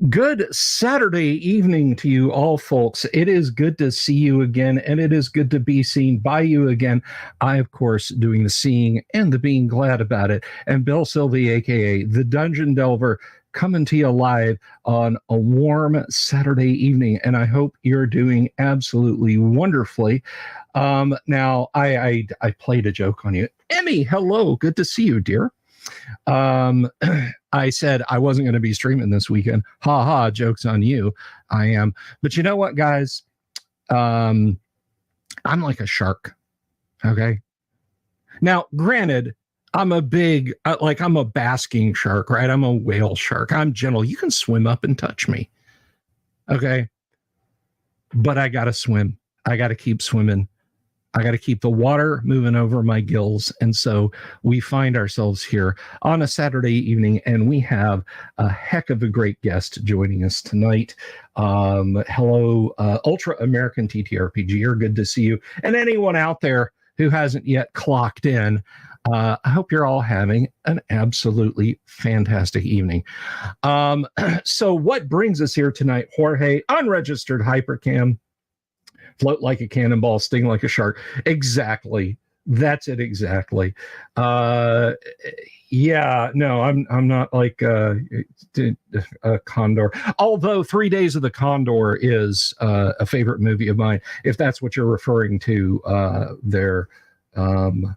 Good Saturday evening to you all, folks. It is good to see you again, and it is good to be seen by you again. I, of course, doing the seeing and the being glad about it. And Bill Sylvie, aka the Dungeon Delver, coming to you live on a warm Saturday evening. And I hope you're doing absolutely wonderfully. Now, I played a joke on you. Emmy, hello. Good to see you, dear. I said I wasn't going to be streaming this weekend. Ha ha, joke's on you. I am. But you know what, guys? I'm like a shark. Okay. Now, granted, I'm a big, I'm a basking shark, right? I'm a whale shark. I'm gentle. You can swim up and touch me. Okay. But I got to swim. I got to keep swimming. I got to keep the water moving over my gills. And so we find ourselves here on a Saturday evening, and we have a heck of a great guest joining us tonight. Hello, Ultra American TTRPGer. Good to see you. And anyone out there who hasn't yet clocked in, I hope you're all having an absolutely fantastic evening. So what brings us here tonight, Jorge? Unregistered Hypercam. Float like a cannonball, sting like a shark. Exactly. That's it. Exactly. Yeah, no, I'm not like a Condor. Although 3 Days of the Condor is a favorite movie of mine. If that's what you're referring to, their Ultra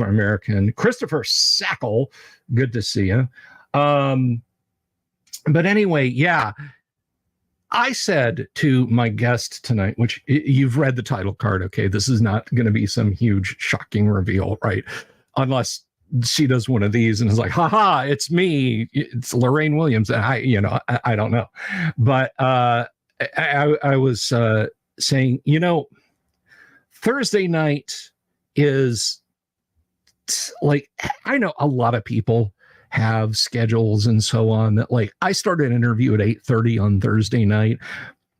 American. Christopher Sackle. Good to see you. But anyway, yeah. I said to my guest tonight, which you've read the title card, okay? This is not going to be some huge shocking reveal, right? Unless she does one of these and is like, haha, it's me. It's Lorraine Williams. And I don't know. But I was saying, Thursday night is like, I know a lot of people have schedules and so on that, like, I started an interview at 8:30 on Thursday night.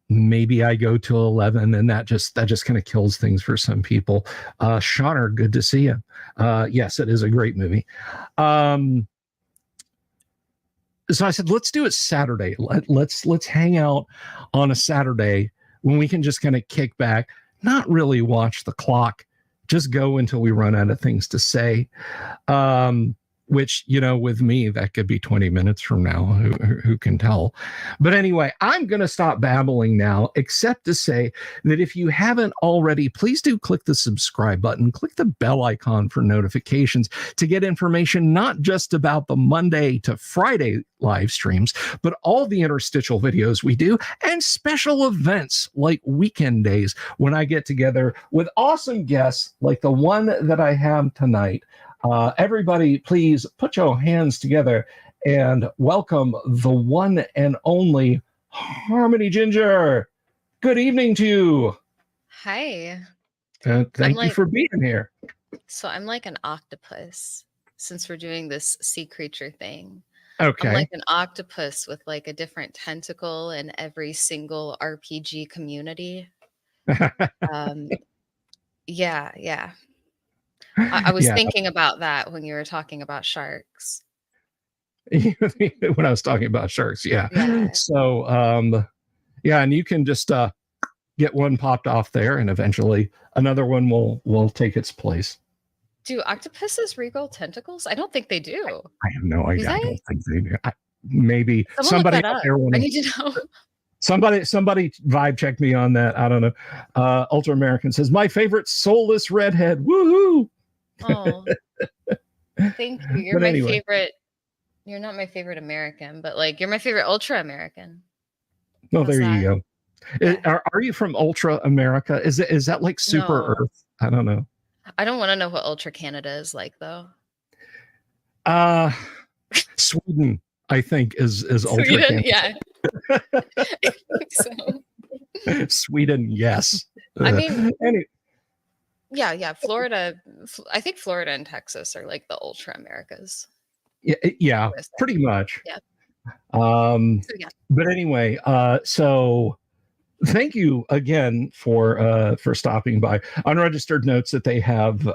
Maybe I go till 11, and that just kind of kills things for some people. Shawner, good to see you. Yes, it is a great movie. So I said, let's do it Saturday. Let's hang out on a Saturday when we can just kind of kick back, not really watch the clock, just go until we run out of things to say. Which, with me, that could be 20 minutes from now. Who can tell? But anyway, I'm going to stop babbling now, except to say that if you haven't already, please do click the subscribe button, click the bell icon for notifications to get information not just about the Monday to Friday live streams, but all the interstitial videos we do and special events like weekend days when I get together with awesome guests like the one that I have tonight. Everybody, please put your hands together and welcome the one and only Harmony Ginger. Good evening to you. Hi. Thank you for being here. So I'm like an octopus, since we're doing this sea creature thing. Okay. I'm like an octopus with like a different tentacle in every single RPG community. Yeah. I was thinking about that when you were talking about sharks. When I was talking about sharks, yeah. So, and you can just get one popped off there, and eventually another one will take its place. Do octopuses regrow tentacles? I don't think they do. I have no idea. I don't think they do. Maybe somebody out there. I need to know. Somebody vibe check me on that. I don't know. Ultra American says, my favorite soulless redhead. Woohoo! Oh, thank you. You're my favorite. You're not my favorite American, but like you're my favorite Ultra American. Oh, there you go. Yeah. Are you from Ultra America? Is that like Super Earth? I don't know. I don't want to know what Ultra Canada is like, though. Sweden. I think, is ultra Sweden, campus. yeah. I think so. Sweden, yes. I mean, yeah. Florida. I think Florida and Texas are like the ultra Americas. Yeah, pretty much. Yeah. But anyway, so thank you again for stopping by. Unregistered notes that they have.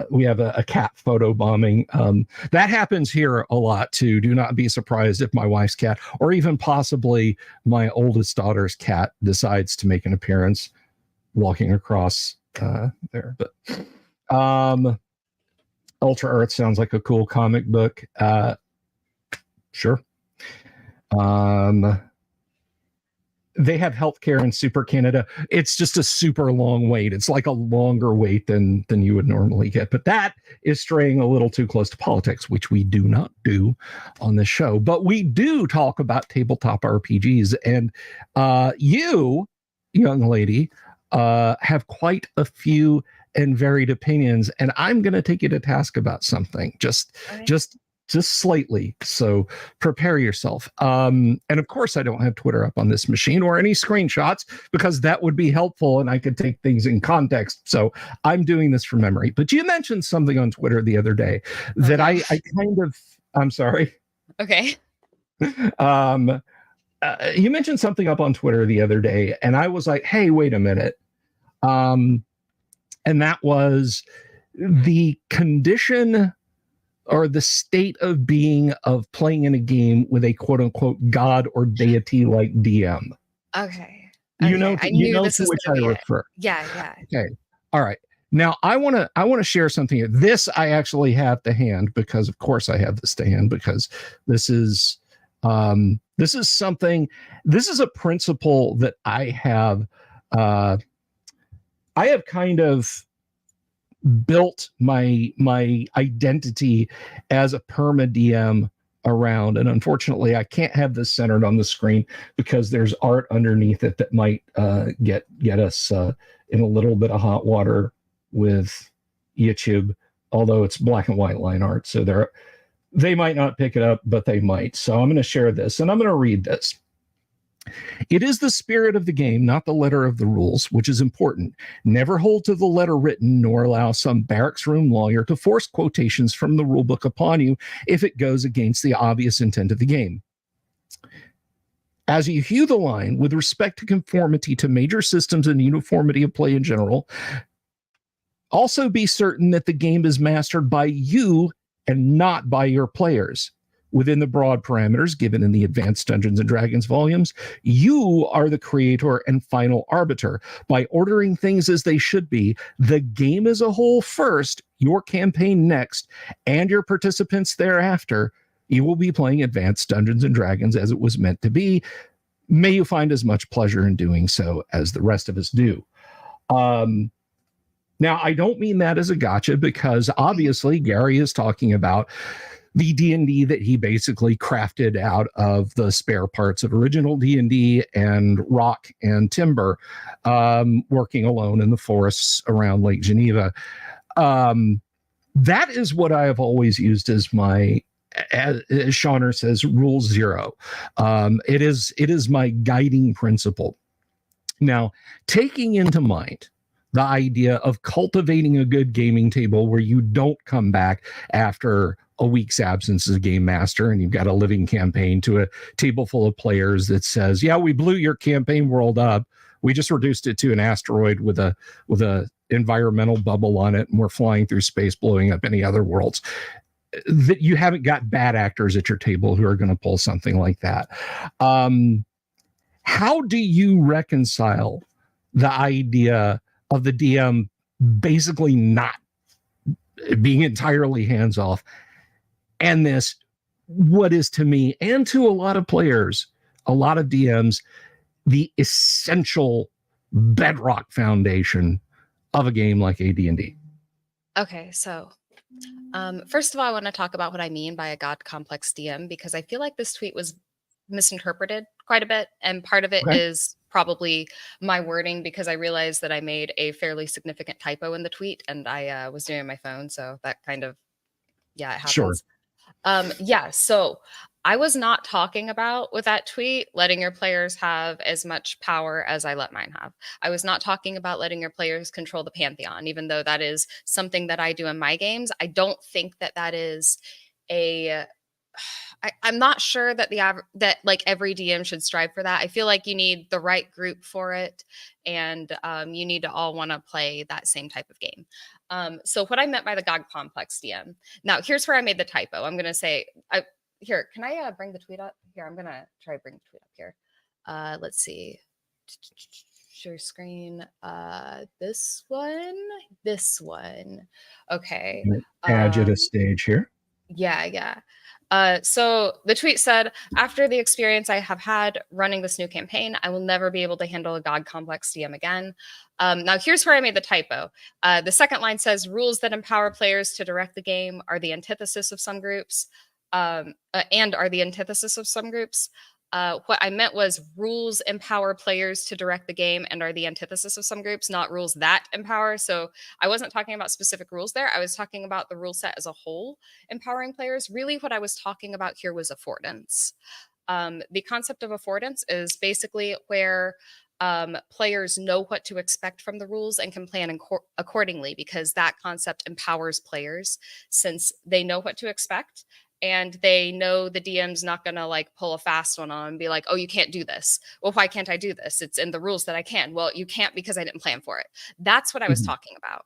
We have a cat photo bombing. That happens here a lot too. Do not be surprised if my wife's cat, or even possibly my oldest daughter's cat, decides to make an appearance walking across there. But Ultra Earth sounds like a cool comic book. Sure. They have healthcare in Super Canada. It's just a super long wait. It's like a longer wait than you would normally get. But that is straying a little too close to politics, which we do not do on this show. But we do talk about tabletop RPGs. And you, young lady, have quite a few and varied opinions. And I'm going to take you to task about something. Just slightly. So prepare yourself. And of course, I don't have Twitter up on this machine or any screenshots, because that would be helpful and I could take things in context. So I'm doing this from memory. But you mentioned something on Twitter the other day that I kind of, I'm sorry. Okay. You mentioned something up on Twitter the other day, and I was like, hey, wait a minute. And that was the condition or the state of being of playing in a game with a quote unquote god or deity like DM. Okay. You know to which I refer. Yeah. Okay. All right. Now I want to share something here. This I actually have to hand, because of course I have this to hand, because this is something, this is a principle that I have kind of built my identity as a perma DM around. And unfortunately, I can't have this centered on the screen because there's art underneath it that might get us in a little bit of hot water with YouTube, although it's black and white line art. So they might not pick it up, but they might. So I'm going to share this, and I'm going to read this. It is the spirit of the game, not the letter of the rules, which is important. Never hold to the letter written, nor allow some barracks room lawyer to force quotations from the rulebook upon you if it goes against the obvious intent of the game. As you hew the line with respect to conformity to major systems and uniformity of play in general, also be certain that the game is mastered by you and not by your players. Within the broad parameters given in the Advanced Dungeons & Dragons volumes, you are the creator and final arbiter. By ordering things as they should be, the game as a whole first, your campaign next, and your participants thereafter, you will be playing Advanced Dungeons & Dragons as it was meant to be. May you find as much pleasure in doing so as the rest of us do. Now, I don't mean that as a gotcha, because obviously Gary is talking about the D&D that he basically crafted out of the spare parts of original D&D and rock and timber, working alone in the forests around Lake Geneva. That is what I have always used as my, as Shauner says, rule zero. It is my guiding principle. Now, taking into mind the idea of cultivating a good gaming table where you don't come back after a week's absence as a game master and you've got a living campaign to a table full of players that says, yeah, we blew your campaign world up. We just reduced it to an asteroid with a environmental bubble on it, and we're flying through space, blowing up any other worlds. That you haven't got bad actors at your table who are going to pull something like that. How do you reconcile the idea of the DM basically not being entirely hands off, and this, what is to me and to a lot of players, a lot of DMs, the essential bedrock foundation of a game like AD&D? Okay, so first of all, I want to talk about what I mean by a God complex DM, because I feel like this tweet was misinterpreted quite a bit. And part of it is probably my wording, because I realized that I made a fairly significant typo in the tweet and I was doing my phone. So that kind of, yeah, it happens. Sure. Yeah, so I was not talking about with that tweet letting your players have as much power as I let mine have. I was not talking about letting your players control the pantheon, even though that is something that I do in my games. I don't think that that is a I'm not sure that that like every DM should strive for that. I feel like you need the right group for it, and you need to all want to play that same type of game. So what I meant by the God complex DM. Now here's where I made the typo. I'm gonna say, here. Can I bring the tweet up? Here, I'm gonna try to bring the tweet up here. Let's see. Share screen. This one. This one. Okay. Add you to stage here. Yeah. So the tweet said, after the experience I have had running this new campaign, I will never be able to handle a God complex DM again. Now here's where I made the typo. The second line says, rules that empower players to direct the game are the antithesis of some groups, and are the antithesis of some groups. What I meant was rules empower players to direct the game and are the antithesis of some groups, not rules that empower. So I wasn't talking about specific rules there. I was talking about the rule set as a whole empowering players. Really, what I was talking about here was affordance. The concept of affordance is basically where players know what to expect from the rules and can plan accordingly, because that concept empowers players since they know what to expect. And they know the DM's not going to like pull a fast one on and be like, oh, you can't do this. Well, why can't I do this? It's in the rules that I can. Well, you can't because I didn't plan for it. That's what I was talking about.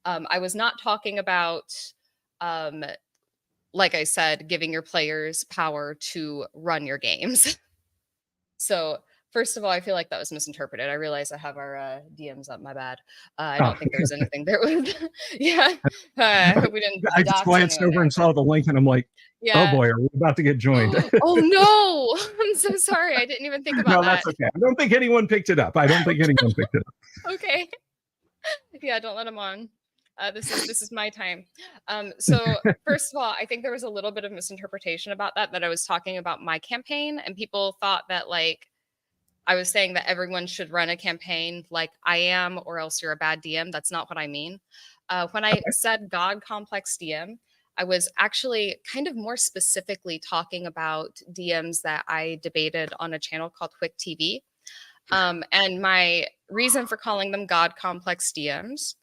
I was not talking about, like I said, giving your players power to run your games. So first of all, I feel like that was misinterpreted. I realize I have our DMs up. My bad. I don't think there's anything there with. Yeah. I hope we didn't. I just glanced over and saw the link, and I'm like, yeah. Oh boy, are we about to get joined? Oh no! I'm so sorry. I didn't even think about that. No, that's okay. I don't think anyone picked it up. Okay. Yeah, don't let them on. This is my time. So first of all, I think there was a little bit of misinterpretation about that I was talking about my campaign, and people thought that like I was saying that everyone should run a campaign like I am, or else you're a bad DM. That's not what I mean. When I said God complex DM, I was actually kind of more specifically talking about DMs that I debated on a channel called Quick TV. And my reason for calling them God complex DMs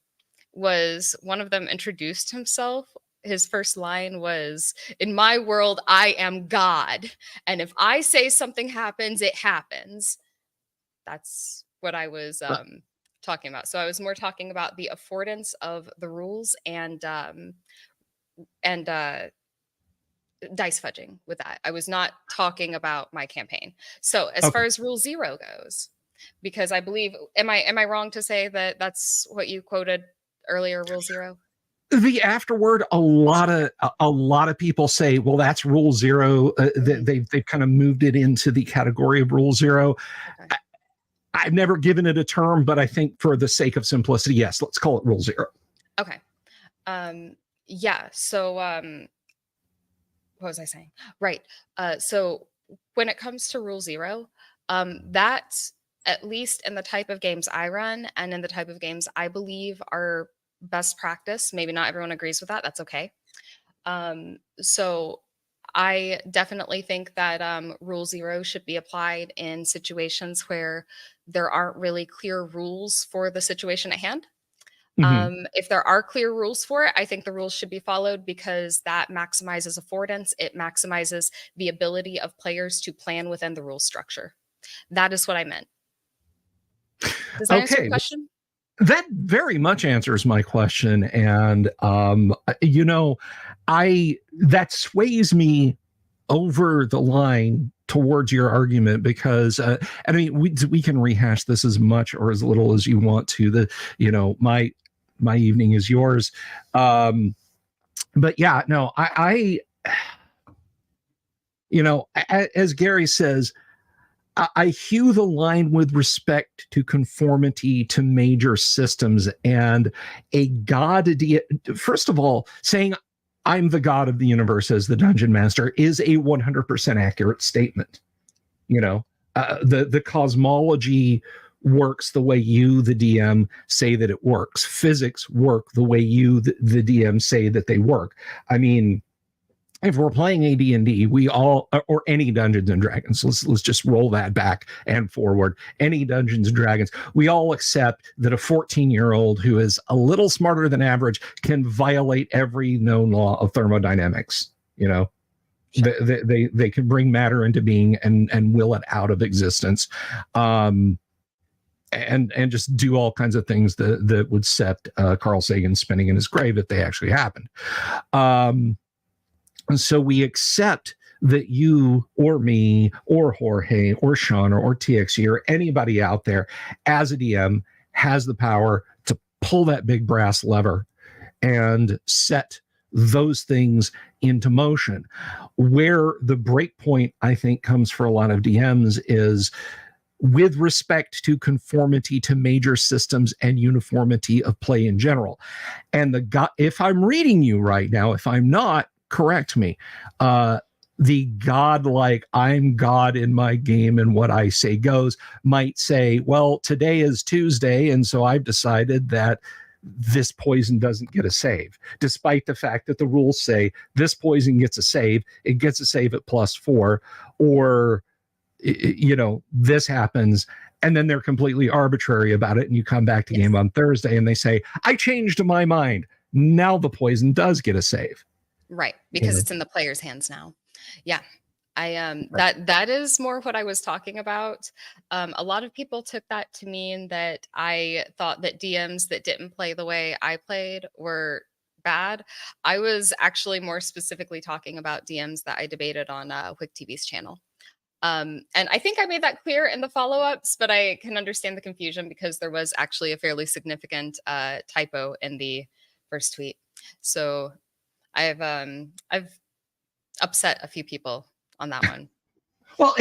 was one of them introduced himself. His first line was, in my world, I am God. And if I say something happens, it happens. That's what I was talking about. So I was more talking about the affordance of the rules and dice fudging with that. I was not talking about my campaign. So as far as rule 0 goes, because I believe, am I wrong to say that that's what you quoted earlier, rule 0? The afterward, a lot of people say, well, that's rule 0. They've kind of moved it into the category of rule 0. Okay. I've never given it a term, but I think for the sake of simplicity, yes, let's call it rule 0. Okay. Yeah. So what was I saying? Right. So when it comes to rule 0, that, at least in the type of games I run and in the type of games I believe are best practice, maybe not everyone agrees with that. That's okay. So I definitely think that rule 0 should be applied in situations where there aren't really clear rules for the situation at hand. If there are clear rules for it, I think the rules should be followed, because that maximizes affordance. It maximizes the ability of players to plan within the rule structure. That is what I meant. Does that answer your question? That very much answers my question. And, that sways me over the line towards your argument, because, we can rehash this as much or as little as you want to. My evening is yours. But yeah, no, as Gary says, I hew the line with respect to conformity to major systems, and a god idea. First of all, saying I'm the god of the universe as the dungeon master is a 100% accurate statement. The cosmology works the way you, the DM, say that it works. Physics work the way you, the DM, say that they work. I mean, if we're playing AD&D, we all, or any Dungeons and Dragons, let's just roll that back and forward. Any Dungeons and Dragons, we all accept that a 14-year-old who is a little smarter than average can violate every known law of thermodynamics. You know, Sure. they can bring matter into being and will it out of existence. And just do all kinds of things that would set Carl Sagan spinning in his grave if they actually happened. And so we accept that you or me or Jorge or Sean or TXE or anybody out there as a DM has the power to pull that big brass lever and set those things into motion. Where the break point, I think, comes for a lot of DMs is with respect to conformity to major systems and uniformity of play in general. And if I'm reading you right now, if I'm not, correct me. The godlike, I'm God in my game and what I say goes, might say, well, today is Tuesday, and so I've decided that this poison doesn't get a save, despite the fact that the rules say this poison gets a save, it gets a save at +4, or, you know, this happens, and then they're completely arbitrary about it, and you come back to game on Thursday, and they say, I changed my mind. Now the poison does get a save. Right, because it's in the player's hands now. Yeah. That is more what I was talking about. A lot of people took that to mean that I thought that DMs that didn't play the way I played were bad. I was actually more specifically talking about DMs that I debated on Wick TV's channel. And I think I made that clear in the follow-ups, but I can understand the confusion because there was actually a fairly significant typo in the first tweet. So I've upset a few people on that one. Well,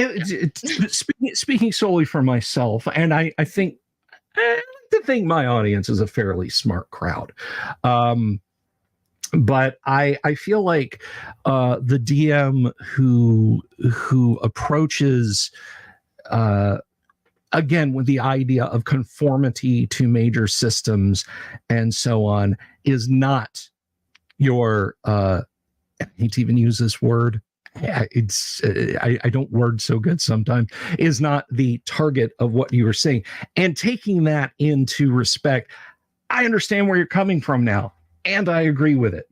speaking solely for myself, and I think my audience is a fairly smart crowd. But I feel like the DM who approaches again with the idea of conformity to major systems and so on is not your I hate to even use this word. I don't word so good sometimes, is not the target of what you were saying. And taking that into respect, I understand where you're coming from now, and I agree with it.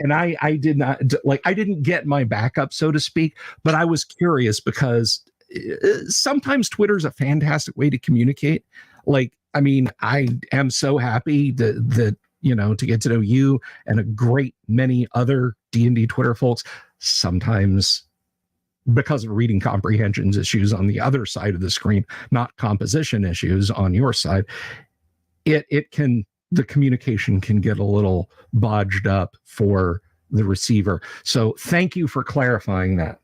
And I did not, like, I didn't get my backup, so to speak, but I was curious because sometimes Twitter's a fantastic way to communicate. Like, I mean, I am so happy that you know, to get to know you and a great many other D&D Twitter folks, sometimes because of reading comprehensions issues on the other side of the screen, not composition issues on your side, the communication can get a little bodged up for the receiver. So thank you for clarifying that.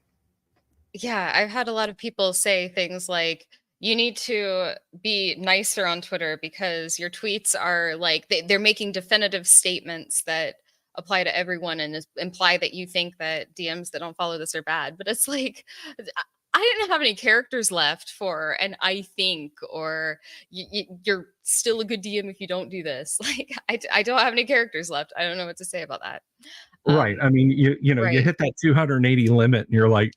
Yeah, I've had a lot of people say things like, you need to be nicer on Twitter because your tweets are like, they're making definitive statements that apply to everyone and imply that you think that DMs that don't follow this are bad. But it's like, I didn't have any characters left for an I think, or you're still a good DM if you don't do this. Like, I don't have any characters left. I don't know what to say about that. Right. I mean, you know, you hit that 280 limit and you're like,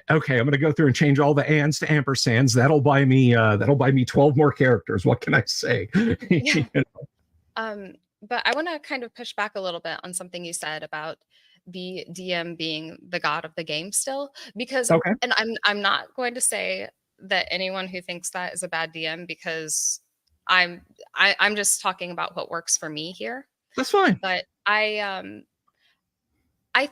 okay, I'm going to go through and change all the ands to ampersands. That'll buy me 12 more characters. What can I say? Yeah. You know? But I want to kind of push back a little bit on something you said about the DM being the god of the game still, because and I'm not going to say that anyone who thinks that is a bad DM, because I'm just talking about what works for me here. That's fine. But I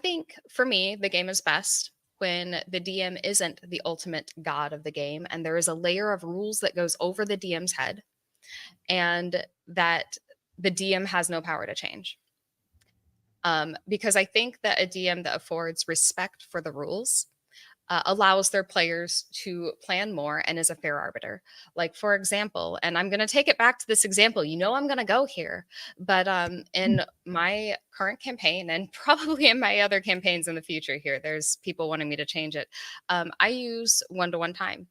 think for me, the game is best when the DM isn't the ultimate god of the game and there is a layer of rules that goes over the DM's head and that the DM has no power to change. Because I think that a DM that affords respect for the rules allows their players to plan more and is a fair arbiter. Like, for example, and I'm going to take it back to this example, you know, I'm going to go here, but in my current campaign and probably in my other campaigns in the future here, there's people wanting me to change it. I use one-to-one time.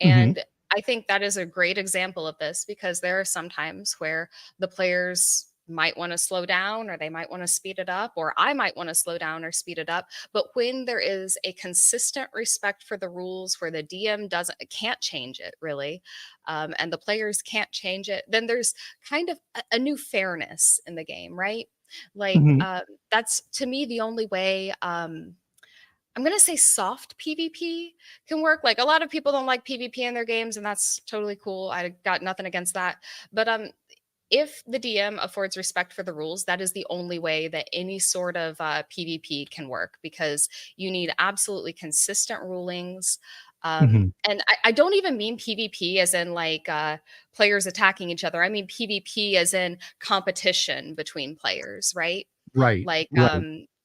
And I think that is a great example of this because there are some times where the players might want to slow down, or they might want to speed it up, or I might want to slow down or speed it up. But when there is a consistent respect for the rules, where the DM can't change it really, and the players can't change it, then there's kind of a new fairness in the game, right? Like that's, to me, the only way. I'm going to say soft PvP can work. Like, a lot of people don't like PvP in their games, and that's totally cool. I got nothing against that. But if the DM affords respect for the rules, that is the only way that any sort of PvP can work, because you need absolutely consistent rulings. And I don't even mean PvP as in like players attacking each other. I mean PvP as in competition between players, right? Right. Like,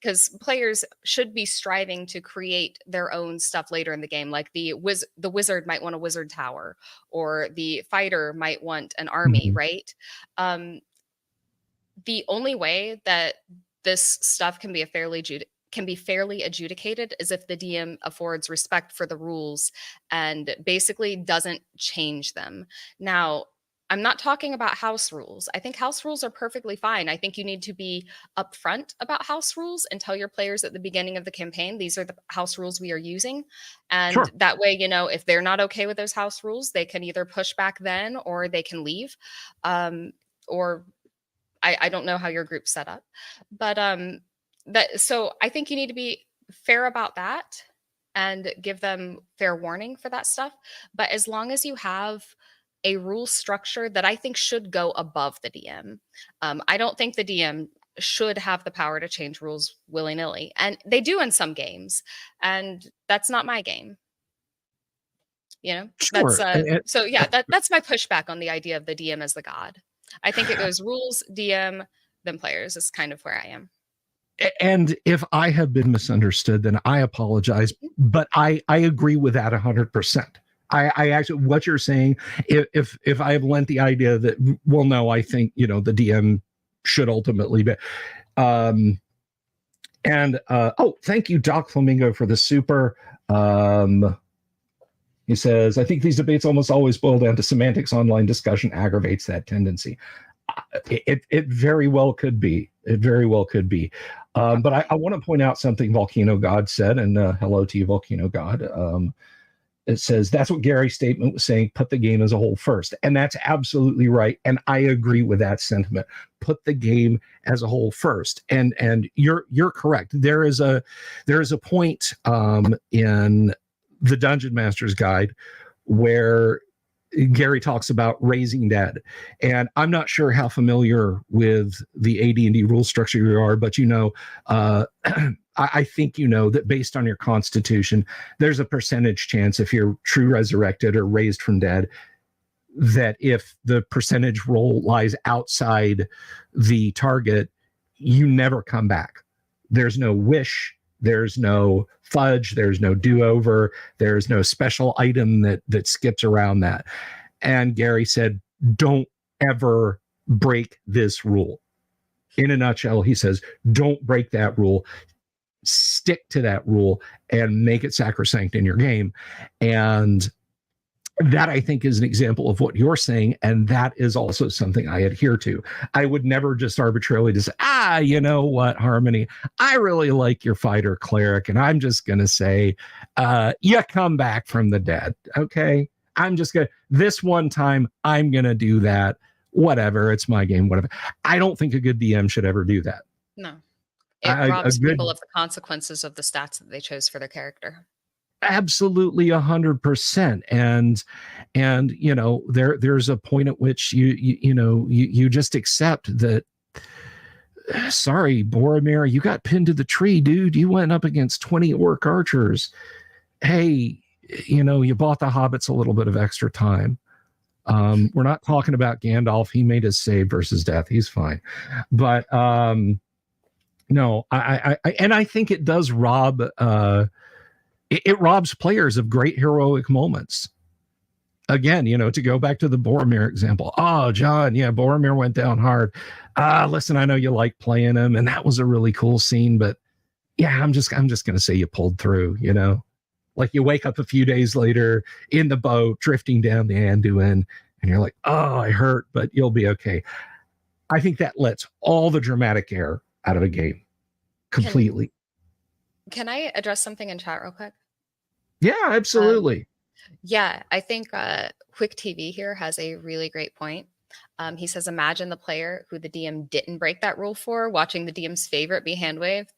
because players should be striving to create their own stuff later in the game. Like the wizard might want a wizard tower, or the fighter might want an army, right? The only way that this stuff can be fairly adjudicated is if the DM affords respect for the rules and basically doesn't change them. Now, I'm not talking about house rules. I think house rules are perfectly fine. I think you need to be upfront about house rules and tell your players at the beginning of the campaign, these are the house rules we are using. And that way, you know, if they're not okay with those house rules, they can either push back then, or they can leave. Or I don't know how your group's set up, but so I think you need to be fair about that and give them fair warning for that stuff. But as long as you have a rule structure that I think should go above the DM. I don't think the DM should have the power to change rules willy-nilly. And they do in some games. And that's not my game. You know? Sure. So yeah, that's my pushback on the idea of the DM as the god. I think it goes rules, DM, then players is kind of where I am. And if I have been misunderstood, then I apologize. But I agree with that 100%. I actually, what you're saying, if I have lent the idea that, well, no, I think, you know, the DM should ultimately be. Oh, thank you, Doc Flamingo, for the super. He says, I think these debates almost always boil down to semantics. Online discussion aggravates that tendency. It very well could be. It very well could be. But I want to point out something Volcano God said, and hello to you, Volcano God. It says, that's what Gary's statement was saying, put the game as a whole first. And that's absolutely right. And I agree with that sentiment. Put the game as a whole first. And you're correct. There is a point in the Dungeon Master's Guide where Gary talks about raising dead. And I'm not sure how familiar with the AD&D rule structure you are, but you know, I think you know that based on your constitution, there's a percentage chance, if you're true resurrected or raised from dead, that if the percentage roll lies outside the target, you never come back. There's no wish, there's no fudge, there's no do-over, there's no special item that skips around that. And Gary said, don't ever break this rule. In a nutshell, he says, don't break that rule. Stick to that rule and make it sacrosanct in your game. And that, I think, is an example of what you're saying. And that is also something I adhere to. I would never just arbitrarily just, you know what, Harmony, I really like your fighter cleric. And I'm just going to say, you come back from the dead. Okay. I'm just going to, this one time, I'm going to do that. Whatever. It's my game. Whatever. I don't think a good DM should ever do that. No. It robs people of the consequences of the stats that they chose for their character. Absolutely 100%. And you know, there's a point at which you just accept that, sorry, Boromir, you got pinned to the tree, dude. You went up against 20 orc archers. Hey, you know, you bought the hobbits a little bit of extra time. We're not talking about Gandalf. He made his save versus death. He's fine. But no, I think it does rob, it robs players of great heroic moments. Again, you know, to go back to the Boromir example. Oh, John, yeah, Boromir went down hard. Listen, I know you like playing him, and that was a really cool scene, but yeah, I'm just going to say you pulled through, you know? Like you wake up a few days later in the boat, drifting down the Anduin, and you're like, oh, I hurt, but you'll be okay. I think that lets all the dramatic air out of a game completely. Can I address something in chat real quick? Yeah, absolutely. Yeah, I think Quick TV here has a really great point. He says, imagine the player who the DM didn't break that rule for, watching the DM's favorite be hand waved.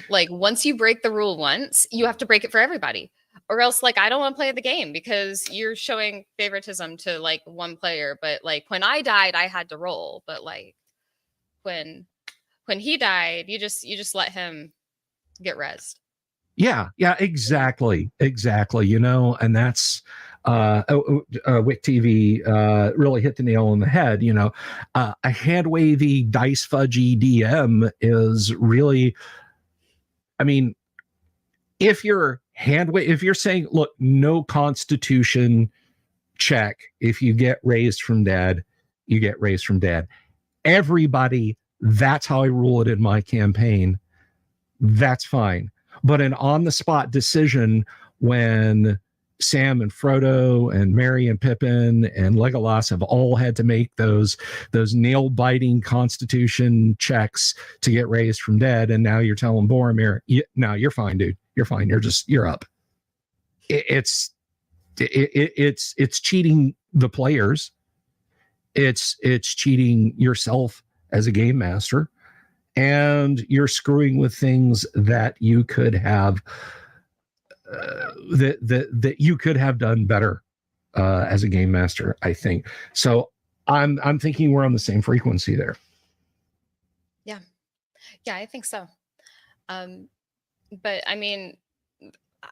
Like, once you break the rule once, you have to break it for everybody. Or else, like, I don't want to play the game because you're showing favoritism to like one player. But like when I died, I had to roll. But like when he died, you just let him get rezzed. Yeah, exactly. You know, and that's Wick TV really hit the nail on the head. You know, a hand wavy, dice fudgy DM is really, I mean, if you're if you're saying, look, no constitution check, if you get raised from dead, you get raised from dead. Everybody, that's how I rule it in my campaign. That's fine. But an on the spot decision when Sam and Frodo and Merry and Pippin and Legolas have all had to make those nail biting constitution checks to get raised from dead, and now you're telling Boromir, no, you're fine, dude. You're fine. You're up. It's cheating the players. It's cheating yourself as a game master, and you're screwing with things that you could have that you could have done better as a game master, I think. So I'm thinking we're on the same frequency there. Yeah, I think so. But I mean,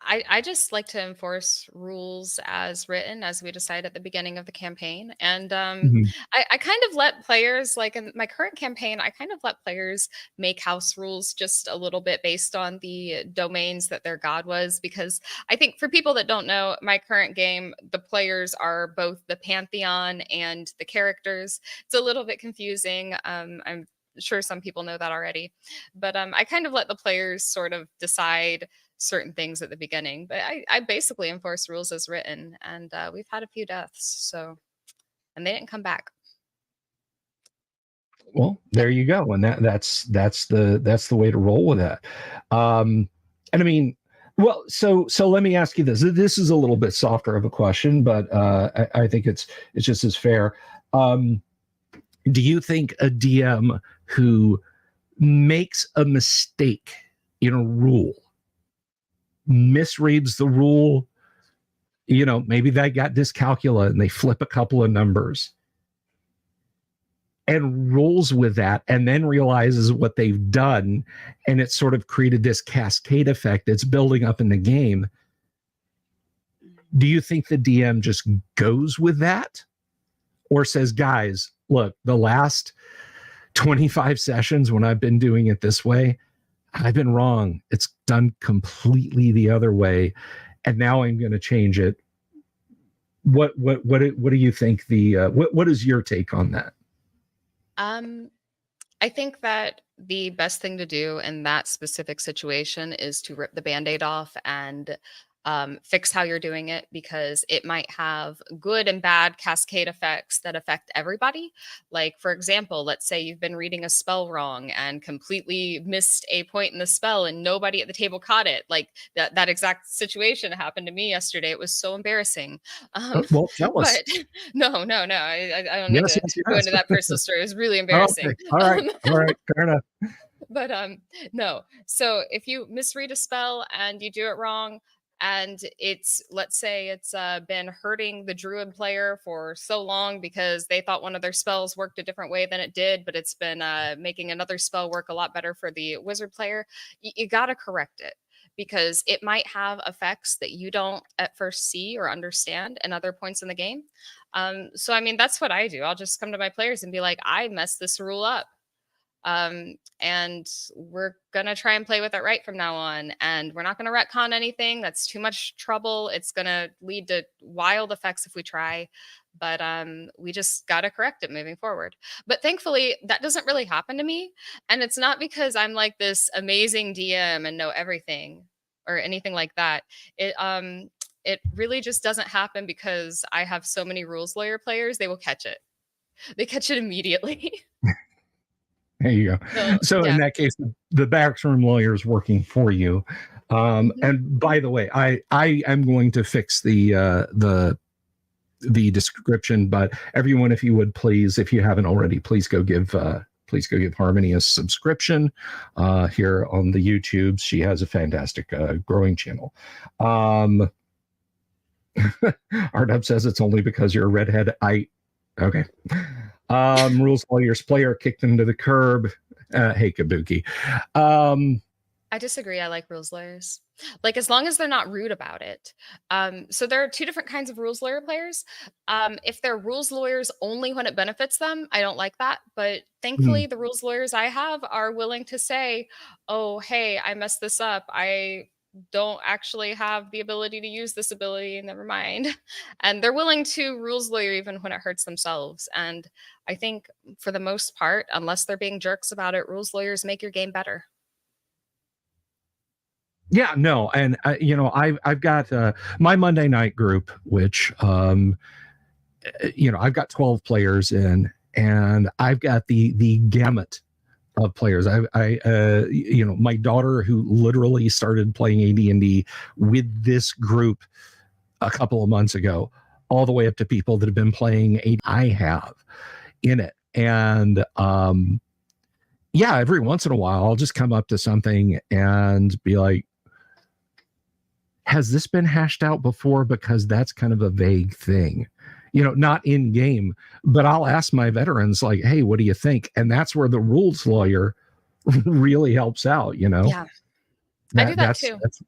I just like to enforce rules as written, as we decide at the beginning of the campaign. And I kind of let players, like in my current campaign, I kind of let players make house rules just a little bit based on the domains that their god was. Because I think for people that don't know, my current game, the players are both the pantheon and the characters. It's a little bit confusing. I'm sure some people know that already. But I kind of let the players sort of decide certain things at the beginning, but I basically enforce rules as written, and we've had a few deaths, so, and they didn't come back. Well, there you go, and that's the way to roll with that. And I mean, well, so let me ask you this. This is a little bit softer of a question, but I think it's just as fair. Do you think a DM who makes a mistake in a rule, misreads the rule, you know, maybe they got dyscalculia and they flip a couple of numbers and rolls with that and then realizes what they've done, and it's sort of created this cascade effect that's building up in the game? Do you think the DM just goes with that, or says, guys, look, the last 25 sessions when I've been doing it this way, I've been wrong. It's done completely the other way, and now I'm going to change it. What do you think what is your take on that? I think that the best thing to do in that specific situation is to rip the Band-Aid off and fix how you're doing it, because it might have good and bad cascade effects that affect everybody. Like, for example, let's say you've been reading a spell wrong and completely missed a point in the spell and nobody at the table caught it. Like that exact situation happened to me yesterday. It was so embarrassing. Well, tell us. But no, I don't need to go into that personal story. It was really embarrassing. Okay. All right, fair enough. But no. So if you misread a spell and you do it wrong, and it's, let's say it's been hurting the druid player for so long because they thought one of their spells worked a different way than it did, but it's been making another spell work a lot better for the wizard player, you got to correct it, because it might have effects that you don't at first see or understand in other points in the game. So I mean, that's what I do. I'll just come to my players and be like, I messed this rule up. And we're going to try and play with it right from now on. And we're not going to retcon anything. That's too much trouble. It's going to lead to wild effects if we try. But we just got to correct it moving forward. But thankfully, that doesn't really happen to me. And it's not because I'm like this amazing DM and know everything or anything like that. It really just doesn't happen because I have so many rules lawyer players. They will catch it. They catch it immediately. There you go. So So in yeah. that case, the barracks room lawyer is working for you. Mhm. And by the way, I am going to fix the description, but everyone, if you would please, if you haven't already, please go give Harmony a subscription here on the YouTube. She has a fantastic growing channel. Ardub says it's only because you're a redhead. Okay. Rules lawyers player kicked him to the curb. Hey Kabuki. I disagree. I like rules lawyers. Like as long as they're not rude about it. So there are two different kinds of rules lawyer players. If they're rules lawyers only when it benefits them, I don't like that. But hmm, thankfully, the rules lawyers I have are willing to say, "Oh, hey, I messed this up. I don't actually have the ability to use this ability. Never mind." And they're willing to rules lawyer even when it hurts themselves. And I think for the most part, unless they're being jerks about it, rules lawyers make your game better. yeah, no, and I've got my Monday night group, which I've got 12 players in, and I've got the gamut of players. My daughter, who literally started playing AD&D with this group a couple of months ago, all the way up to people that have been playing AD I have in it. And yeah, every once in a while, I'll just come up to something and be like, has this been hashed out before? Because that's kind of a vague thing, not in game, but I'll ask my veterans, like, hey, what do you think? And that's where the rules lawyer really helps out, Yeah, I do that that that's too. that's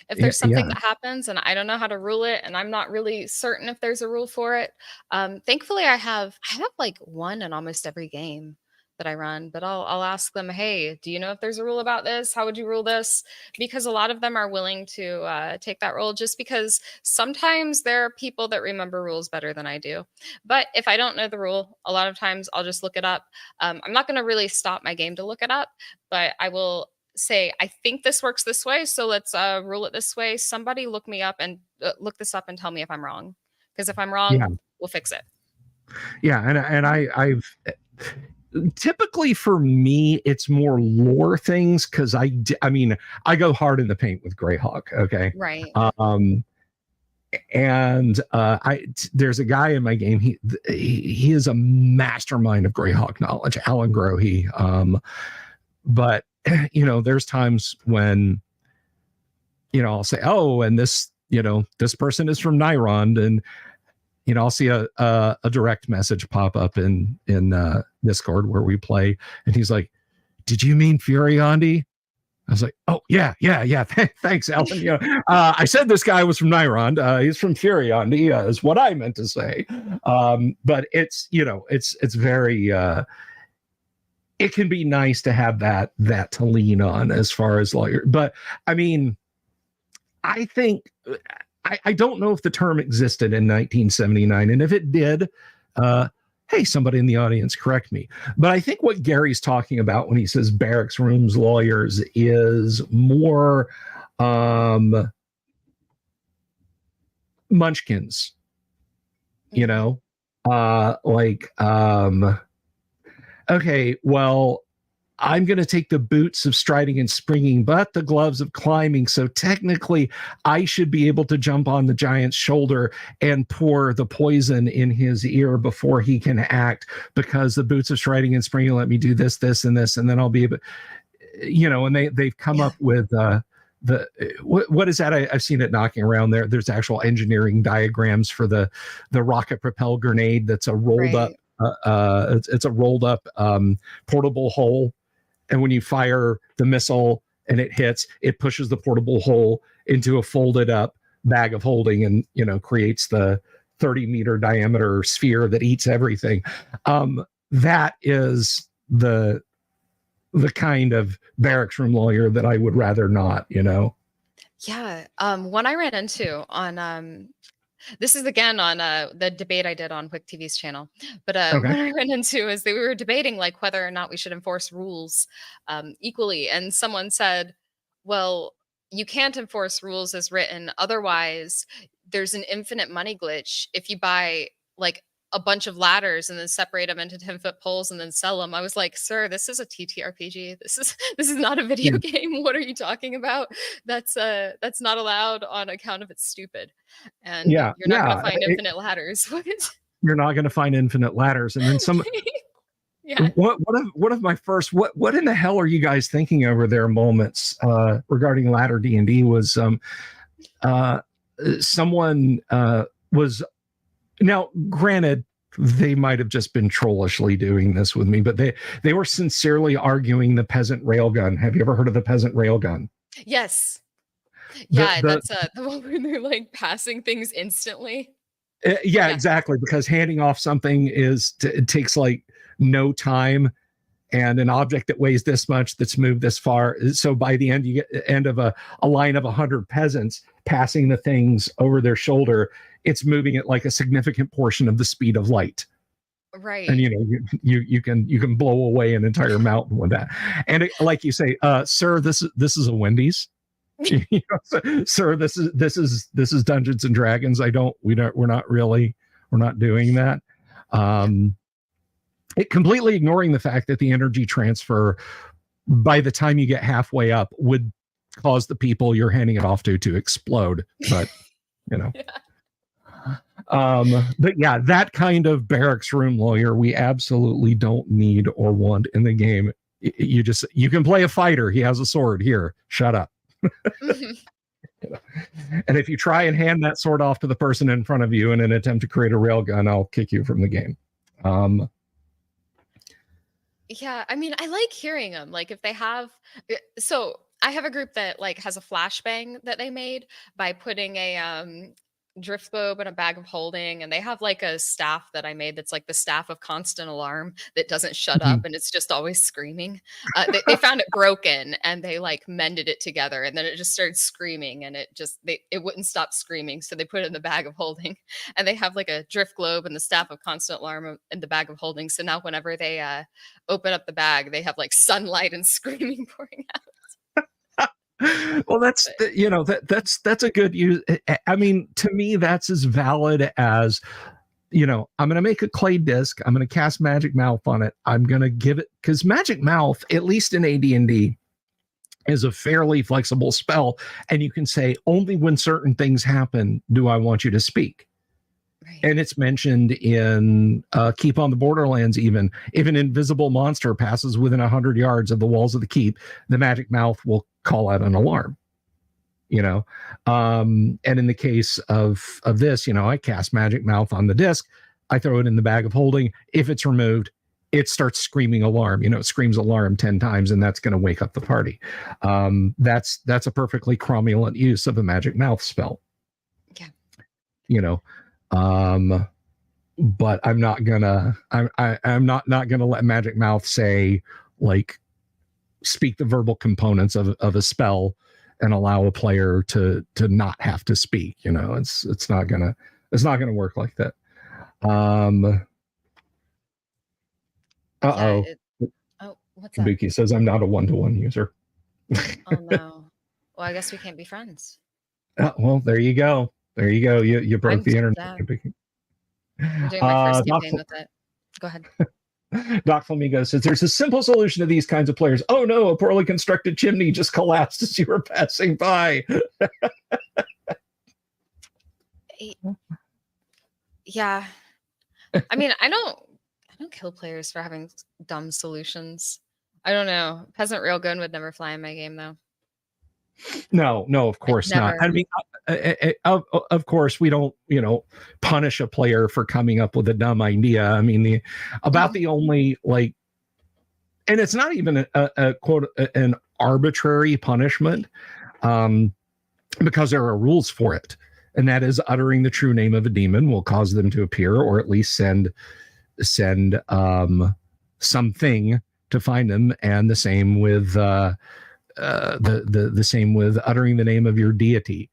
If yeah, there's something yeah. that happens and I don't know how to rule it and I'm not really certain if there's a rule for it, thankfully I have like one in almost every game that I run, but I'll ask them, "Hey, do you know if there's a rule about this? How would you rule this?" Because a lot of them are willing to take that role just because sometimes there are people that remember rules better than I do. But if I don't know the rule, a lot of times I'll just look it up. I'm not going to really stop my game to look it up, but I will say, I think this works this way, so let's rule it this way. Somebody look me up and look this up and tell me if I'm wrong. Because if I'm Yeah, wrong, we'll fix it. yeah, and I've typically, for me, it's more lore things, because I mean, I go hard in the paint with Greyhawk. Okay. Right. um and there's a guy in my game, he is a mastermind of Greyhawk knowledge, Alan Grohe. But there's times when I'll say, oh, and this person is from Nyrond, and I'll see a direct message pop up in Discord where we play, and he's like, "Did you mean Furiondi?" I was like, "Oh yeah, yeah, yeah. Thanks, Alan." I said this guy was from Nyrond. He's from Furiondi, is what I meant to say. But it's very. It can be nice to have that to lean on as far as lawyer. But I mean, I think I don't know if the term existed in 1979, and if it did, hey, somebody in the audience, correct me. But I think what Gary's talking about when he says barracks rooms lawyers is more munchkins, you Mhm. know, like okay, well, I'm going to take the boots of striding and springing, but the gloves of climbing. So technically, I should be able to jump on the giant's shoulder and pour the poison in his ear before he can act, because the boots of striding and springing let me do this, this, and this, and then I'll be able, and they've come Yeah. up with what is that? I've seen it knocking around there. There's actual engineering diagrams for the rocket propelled grenade that's a rolled up. Right. It's a rolled up portable hole, and when you fire the missile and it hits, it pushes the portable hole into a folded up bag of holding, and creates the 30-meter diameter sphere that eats everything. That is the kind of barracks room lawyer that I would rather not. Yeah. One I ran into on this is again on the debate I did on Quick TV's channel. But Okay. what I ran into is they were debating like whether or not we should enforce rules equally. And someone said, well, you can't enforce rules as written. Otherwise, there's an infinite money glitch if you buy like a bunch of ladders and then separate them into 10-foot poles and then sell them. I was like, sir, this is a TTRPG. This is not a video game. What are you talking about? That's not allowed on account of it's stupid. And you're not going to find infinite ladders. You're not going to find infinite ladders. And then some, one of my first, what in the hell are you guys thinking over there moments regarding ladder D&D was someone was, now granted, they might have just been trollishly doing this with me, but they were sincerely arguing the peasant railgun. Have you ever heard of the peasant railgun? Yes. Yeah, that's the one where they're like passing things instantly. Yeah, exactly. Because handing off something it takes like no time, and an object that weighs this much that's moved this far. So by the end, you get end of a line of 100 peasants passing the things over their shoulder. It's moving at like a significant portion of the speed of light. Right. And you can blow away an entire mountain with that. And like you say, sir, this is a Wendy's. Sir, this is Dungeons and Dragons. We're not doing that. It completely ignoring the fact that the energy transfer by the time you get halfway up would cause the people you're handing it off to explode. But but yeah, that kind of barracks room lawyer we absolutely don't need or want in the game. You can play a fighter. He has a sword. Here, shut up. And if you try and hand that sword off to the person in front of you in an attempt to create a railgun, I'll kick you from the game. Yeah, I mean, I like hearing them. Like if they have, so I have a group that like has a flashbang that they made by putting a drift globe in a bag of holding, and they have like a staff that I made that's like the staff of constant alarm that doesn't shut up and it's just always screaming. They found it broken and they like mended it together, and then it just started screaming, and it wouldn't stop screaming, so they put it in the bag of holding. And they have like a drift globe and the staff of constant alarm in the bag of holding, so now whenever they open up the bag, they have like sunlight and screaming pouring out. Well, that's a good use. I mean, to me, that's as valid as, I'm going to make a clay disc. I'm going to cast Magic Mouth on it. I'm going to give it, because Magic Mouth, at least in AD&D, is a fairly flexible spell. And you can say, only when certain things happen do I want you to speak. Right. And it's mentioned in Keep on the Borderlands, even if an invisible monster passes within 100 yards of the walls of the keep, the Magic Mouth will call out an alarm. And in the case of this, I cast Magic Mouth on the disc. I throw it in the bag of holding. If it's removed, it starts screaming alarm. It screams alarm 10 times, and that's going to wake up the party. That's a perfectly cromulent use of a Magic Mouth spell. Yeah. But I'm not gonna let Magic Mouth say, like, speak the verbal components of a spell and allow a player to not have to speak. It's not gonna work like that. What's that? Kabuki says I'm not a one-to-one user. Oh no. Well, I guess we can't be friends. Well, there you go. You broke the internet. I'm doing my first campaign with it. Go ahead. Doc Flamingo says there's a simple solution to these kinds of players. Oh no, a poorly constructed chimney just collapsed as you were passing by. Yeah. I mean, I don't kill players for having dumb solutions. I don't know. Peasant Railgun would never fly in my game, though. No, of course not. I mean, of course, we don't, punish a player for coming up with a dumb idea. I mean, the only, like, and it's not even a quote, an arbitrary punishment, because there are rules for it. And that is uttering the true name of a demon will cause them to appear, or at least send something to find them. And the same with, the same with uttering the name of your deity.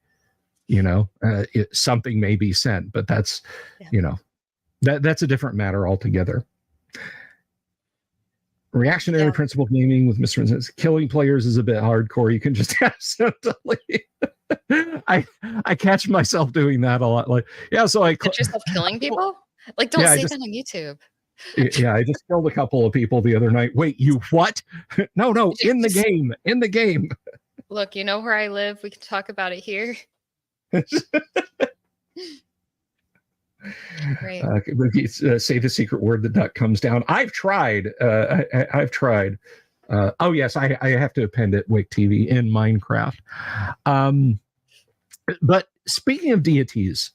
Something may be sent, but that's that's a different matter altogether. Reactionary principle gaming with Mr. says killing players is a bit hardcore. You can just accidentally. I catch myself doing that a lot. Like, so I catch yourself killing people. Like, don't Yeah, say that on YouTube. I just killed a couple of people the other night. Wait, you what? No, in the Just game, in the game. look, you know where I live. We can talk about it here. Right. Say the secret word, the duck comes down. I've tried. I've tried. Oh yes, I have to append it. Wake TV in Minecraft. Um, but speaking of deities,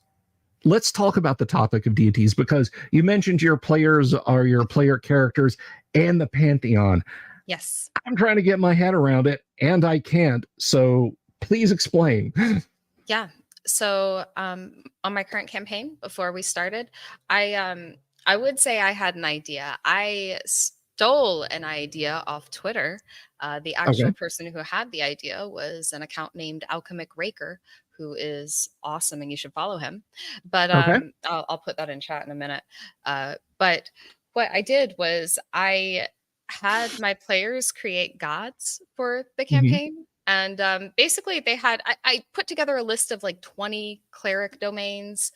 let's talk about the topic of deities because you mentioned your players are your player characters and the pantheon. Yes. I'm trying to get my head around it and I can't. So please explain. Yeah. So on my current campaign, before we started, I would say I had an idea. I stole an idea off Twitter. The actual Okay. person who had the idea was an account named Alchemic Raker, who is awesome, and you should follow him. But Okay. I'll put that in chat in a minute. But what I did was I had my players create gods for the Mhm. campaign. And basically, they had, I put together a list of like 20 cleric domains.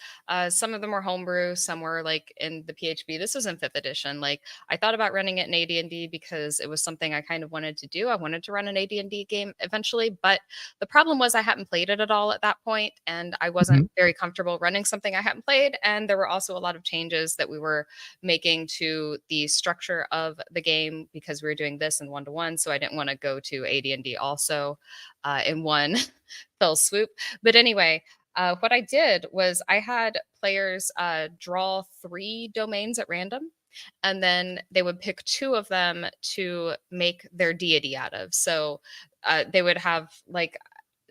Some of them were homebrew, some were like in the PHP. This was in 5th edition. Like, I thought about running it in AD&D because it was something I kind of wanted to do. I wanted to run an AD&D game eventually, but the problem was I hadn't played it at all at that point, and I wasn't Mhm. very comfortable running something I hadn't played. And there were also a lot of changes that we were making to the structure of the game because we were doing this in 1-to-1. So I didn't want to go to AD&D also in one fell swoop. But anyway, what I did was I had players draw 3 domains at random, and then they would pick 2 of them to make their deity out of. So they would have like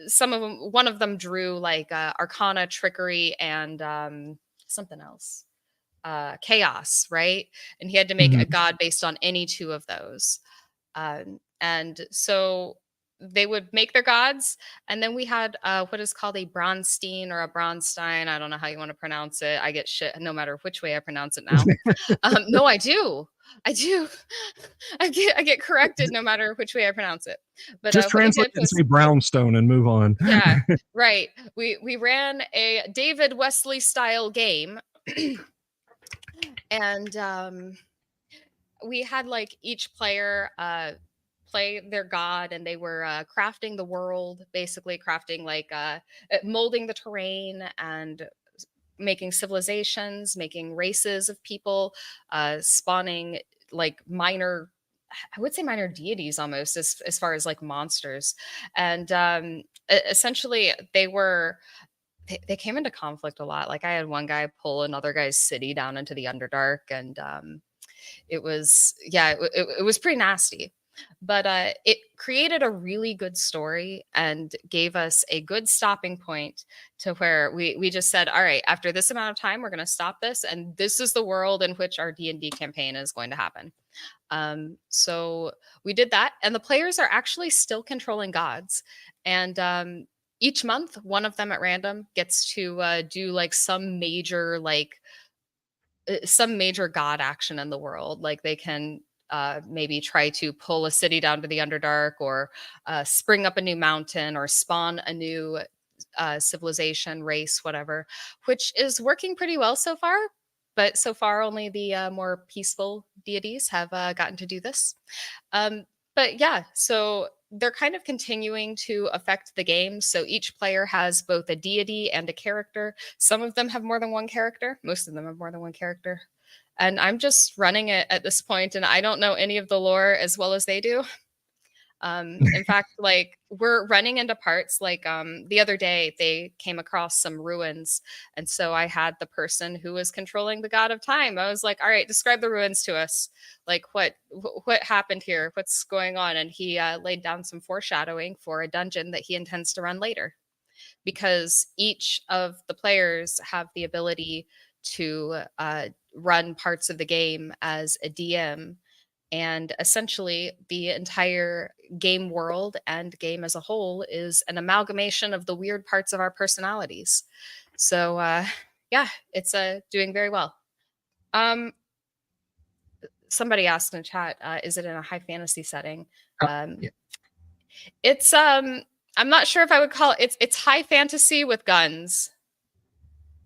some of them, one of them drew like arcana, trickery, and something else, chaos, right? And he had to make a Mhm. god based on any 2 of those. And so they would make their gods, and then we had what is called a Bronstein or a Bronstein. I don't know how you want to pronounce it. I get shit no matter which way I pronounce it now. No, I do. I do. I get corrected no matter which way I pronounce it. But Just what we translate did it and was, say brownstone and move on. yeah, right. We ran a David Wesley style game, and we had like each player play their god, and they were crafting the world, basically crafting like molding the terrain and making civilizations, making races of people, spawning like minor, I would say minor deities almost, as far as like monsters. And essentially they came into conflict a lot. Like, I had one guy pull another guy's city down into the Underdark, and it was, yeah, it was pretty nasty. But it created a really good story and gave us a good stopping point to where we just said, all right, after this amount of time, we're going to stop this, and this is the world in which our D&D campaign is going to happen. So we did that, and the players are actually still controlling gods. And each month, one of them at random gets to do like some major god action in the world. Like, they can maybe try to pull a city down to the Underdark, or spring up a new mountain, or spawn a new civilization, race, whatever, which is working pretty well so far. But so far, only the more peaceful deities have gotten to do this. Um, but yeah, so they're kind of continuing to affect the game. So each player has both a deity and a character. Some of them have more than one character. Most of them have more than one character. And I'm just running it at this point, and I don't know any of the lore as well as they do. In fact, like, we're running into parts like the other day they came across some ruins, and so I had the person who was controlling the god of time. I was like, all right, describe the ruins to us. Like, what happened here? What's going on? And he laid down some foreshadowing for a dungeon that he intends to run later, because each of the players have the ability to run parts of the game as a DM. And essentially, the entire game world and game as a whole is an amalgamation of the weird parts of our personalities. So, yeah, it's doing very well. Um, Somebody asked in the chat, is it in a high fantasy setting? Yeah. It's I'm not sure if I would call it, it's high fantasy with guns.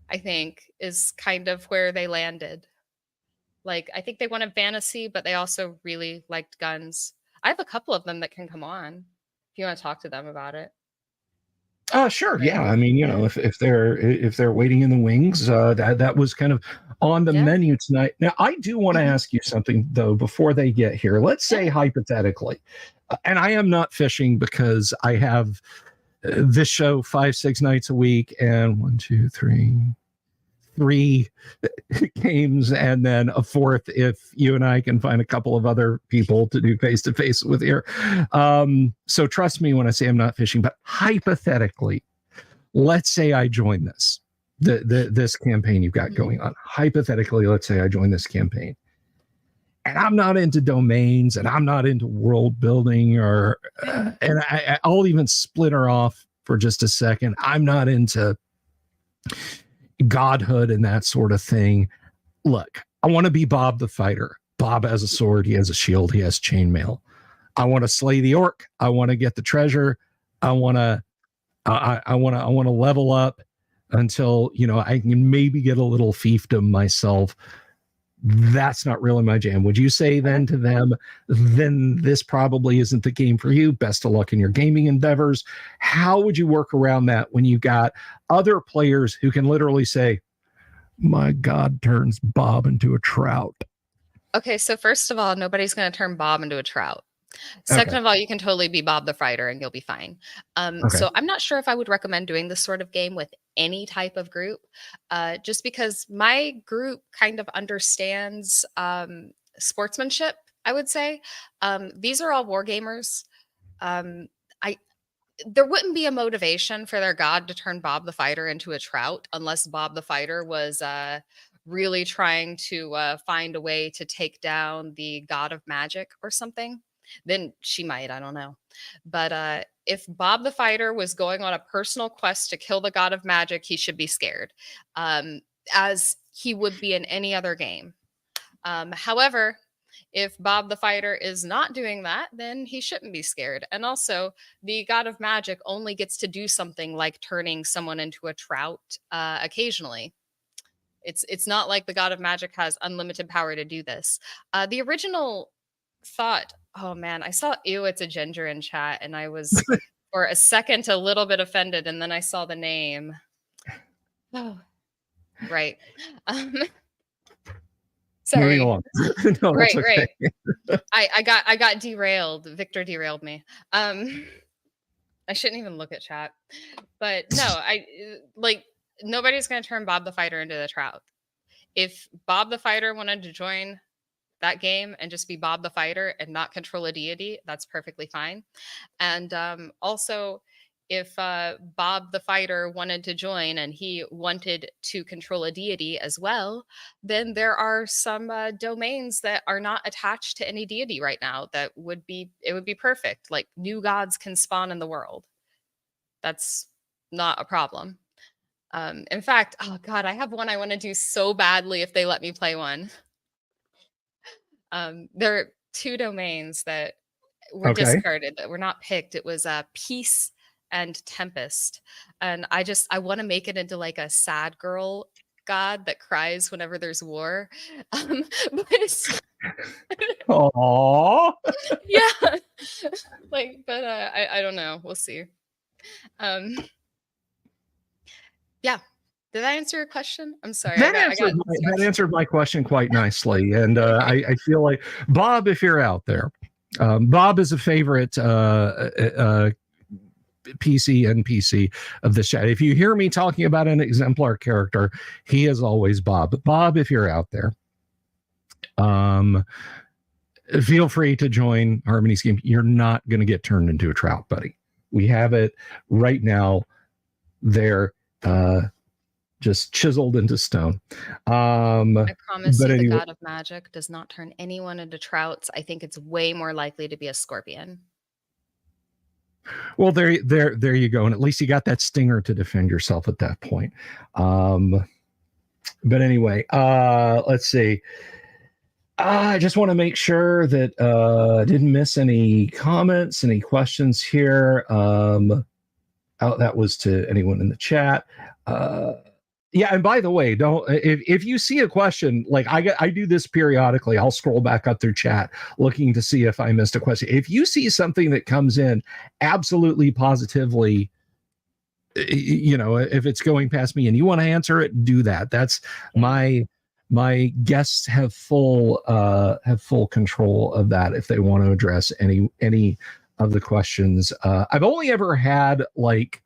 I think, is kind of where they landed. Like, I think they wanted fantasy, but they also really liked guns. I have a couple of them that can come on if you want to talk to them about it. Sure. But Yeah. I mean, you yeah. know, if they're waiting in the wings, that was kind of on the Yeah. menu tonight. Now, I do want to Mhm. ask you something though before they get here. Let's say Yeah. hypothetically, and I am not fishing because I have this show 5, 6 nights a week, and 3 games, and then a fourth if you and I can find a couple of other people to do face to face with here. So trust me when I say I'm not fishing, but hypothetically, let's say I join this campaign you've got going on. Hypothetically, let's say I join this campaign. And I'm not into domains, and I'm not into world building, and I'll even split her off for just a second. I'm not into godhood and that sort of thing. Look, I want to be Bob the fighter. Bob has a sword, he has a shield, he has chainmail. I want to slay the orc. I want to get the treasure. I want to I want to level up until, you know, I can maybe get a little fiefdom myself. That's not really my jam. Would you say then to them, then this probably isn't the game for you? Best of luck in your gaming endeavors. How would you work around that when you've got other players who can literally say, my God turns Bob into a trout? Okay, so first of all, nobody's going to turn Bob into a trout. Okay. Second of all, you can totally be Bob the fighter and you'll be fine. Okay. So I'm not sure if I would recommend doing this sort of game with any type of group, just because my group kind of understands sportsmanship, I would say. These are all war gamers. I There wouldn't be a motivation for their god to turn Bob the fighter into a trout unless Bob the fighter was really trying to find a way to take down the god of magic or something. Then she might, I don't know. But if Bob the fighter was going on a personal quest to kill the god of magic, he should be scared, um, as he would be in any other game. However, if Bob the fighter is not doing that, then he shouldn't be scared. And also, the god of magic only gets to do something like turning someone into a trout occasionally. It's not like the god of magic has unlimited power to do this. The original thought, oh man, I saw ew, it's a ginger in chat, and I was for a second a little bit offended, and then I saw the name. Oh, right. Um, Moving sorry. along. No, that's Right, okay. right. I got derailed. Victor derailed me. I shouldn't even look at chat. But no, like nobody's going to turn Bob the fighter into the trout. If Bob the fighter wanted to join that game and just be Bob the fighter and not control a deity, that's perfectly fine. And also, if Bob the fighter wanted to join and he wanted to control a deity as well, then there are some domains that are not attached to any deity right now that would be, it would be perfect. Like new gods can spawn in the world. That's not a problem. In fact, oh God, I have one I want to do so badly if they let me play one. There are two domains that were Okay. discarded, that were not picked. It was Peace and Tempest. And I want to make it into like a sad girl god that cries whenever there's war. But Aww. yeah. Like, but I don't know. We'll see. Yeah. Did that answer your question? I'm sorry. That I got answered my question quite nicely, and okay. I feel like Bob, if you're out there, Bob is a favorite PC NPC of this chat. If you hear me talking about an exemplar character, he is always Bob. Bob, if you're out there, feel free to join Harmony's game. You're not going to get turned into a trout, buddy. We have it right now there. Just chiseled into stone. I promise you, Anyway, the god of magic does not turn anyone into trouts. I think it's way more likely to be a scorpion. well, there you go. And at least you got that stinger to defend yourself at that point. But anyway, let's see. I just want to make sure that I didn't miss any comments, any questions here. That was to anyone in the chat. Yeah, and by the way, don't if you see a question, like I do this periodically, I'll scroll back up through chat looking to see if I missed a question. If you see something that comes in absolutely positively, if it's going past me and you want to answer it, do that. That's my guests have full control of that if they want to address any of the questions. I've only ever had like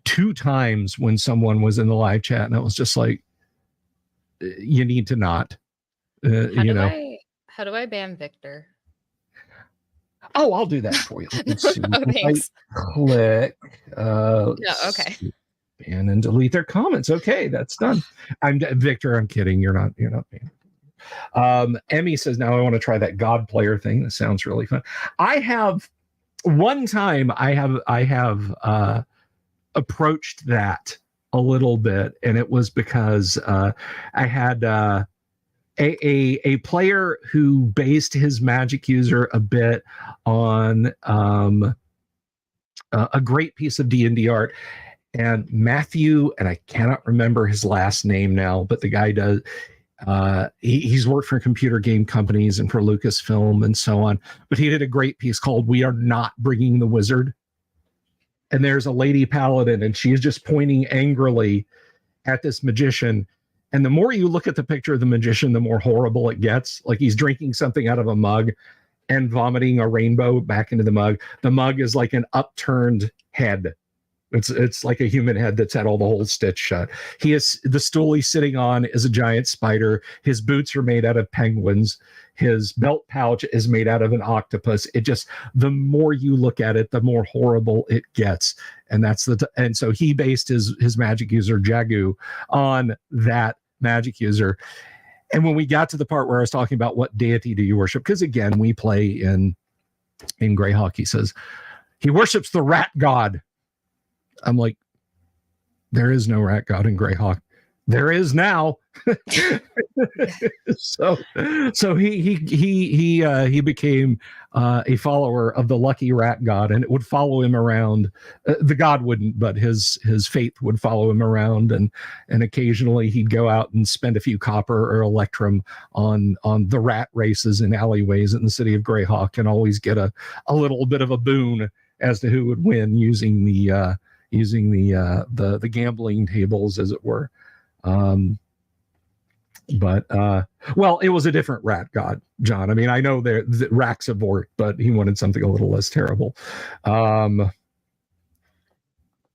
2 times when someone was in the live chat and it was just like, you need to not, how do I ban Victor? Oh, I'll do that for you. Let's see. Thanks. Click. Okay. Ban and delete their comments. Okay, that's done. I'm Victor. I'm kidding. You're not banned. Emmy says, now I want to try that God player thing. That sounds really fun. I have one time I have approached that a little bit, and it was because I had a player who based his magic user a bit on a great piece of D&D art, and Matthew, and I cannot remember his last name now, but the guy does he's worked for computer game companies and for Lucasfilm and so on, but he did a great piece called "We Are Not Bringing the Wizard." And there's a lady paladin, and she's just pointing angrily at this magician. And the more you look at the picture of the magician, the more horrible it gets. Like he's drinking something out of a mug and vomiting a rainbow back into the mug. The mug is like an upturned head. It's like a human head that's had all the holes stitched shut. The stool he's sitting on is a giant spider. His boots are made out of penguins. His belt pouch is made out of an octopus. The more you look at it, the more horrible it gets. And and so he based his magic user Jagu on that magic user. And when we got to the part where I was talking about what deity do you worship, because again, we play in Greyhawk, he says he worships the rat god. I'm like, there is no rat god in Greyhawk. There is now. so he became a follower of the lucky rat god, and it would follow him around. The god wouldn't, but his faith would follow him around, and occasionally he'd go out and spend a few copper or electrum on the rat races in alleyways in the city of Greyhawk, and always get a little bit of a boon as to who would win using the gambling tables, as it were. But it was a different rat god, John. I mean, I know the Raxavort, but he wanted something a little less terrible.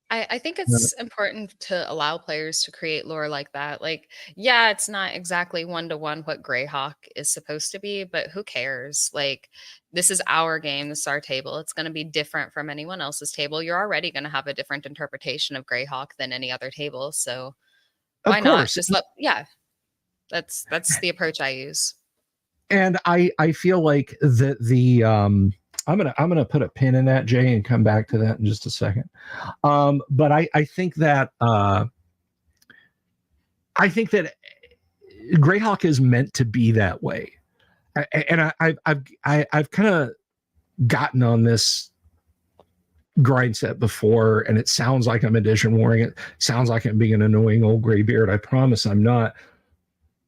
I think it's important to allow players to create lore like that. Like, yeah, it's not exactly 1-to-1 what Greyhawk is supposed to be, but who cares? Like, this is our game. This is our table. It's going to be different from anyone else's table. You're already going to have a different interpretation of Greyhawk than any other table. So why not? Just that's the approach I use. And I feel like that I'm gonna put a pin in that, Jay, and come back to that in just a second. But I think that Greyhawk is meant to be that way, and I've kind of gotten on this grind set before, and it sounds like I'm edition warring. It sounds like I'm being an annoying old graybeard. I promise I'm not.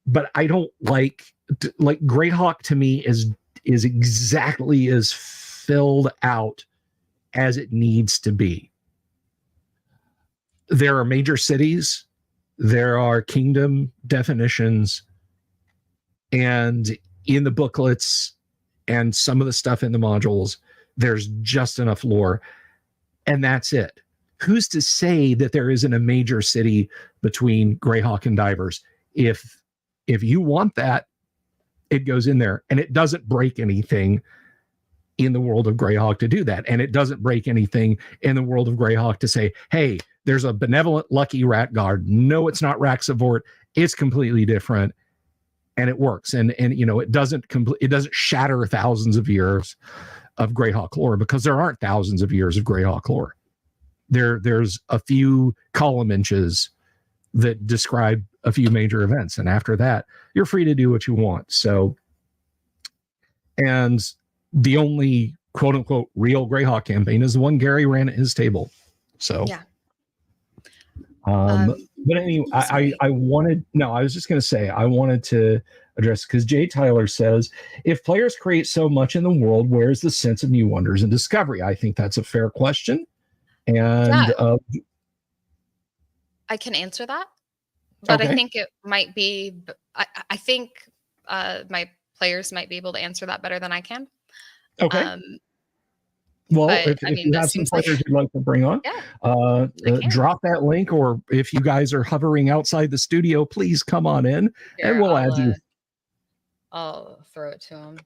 But I don't like Greyhawk to me is exactly as filled out as it needs to be. There are major cities, there are kingdom definitions, and in the booklets and some of the stuff in the modules, there's just enough lore, and that's it. Who's to say that there isn't a major city between Greyhawk and Divers? If you want that, it goes in there, and it doesn't break anything in the world of Greyhawk to do that. And it doesn't break anything in the world of Greyhawk to say, hey, there's a benevolent lucky rat guard. No, it's not Raxavort. It's completely different. And it works. And it doesn't shatter thousands of years of Greyhawk lore, because there aren't thousands of years of Greyhawk lore. There's a few column inches that describe a few major events, and after that you're free to do what you want. So, and the only quote unquote real Greyhawk campaign is the one Gary ran at his table. So yeah, But anyway, I was just going to say, I wanted to address, because Jay Tyler says, if players create so much in the world, where's the sense of new wonders and discovery? I think that's a fair question. And I can answer that, but okay. I think it might be, I think my players might be able to answer that better than I can. Okay. Well, but, if you have some players you'd like to bring on, drop that link, or if you guys are hovering outside the studio, please come on in. Here, and we'll add you. I'll throw it to him.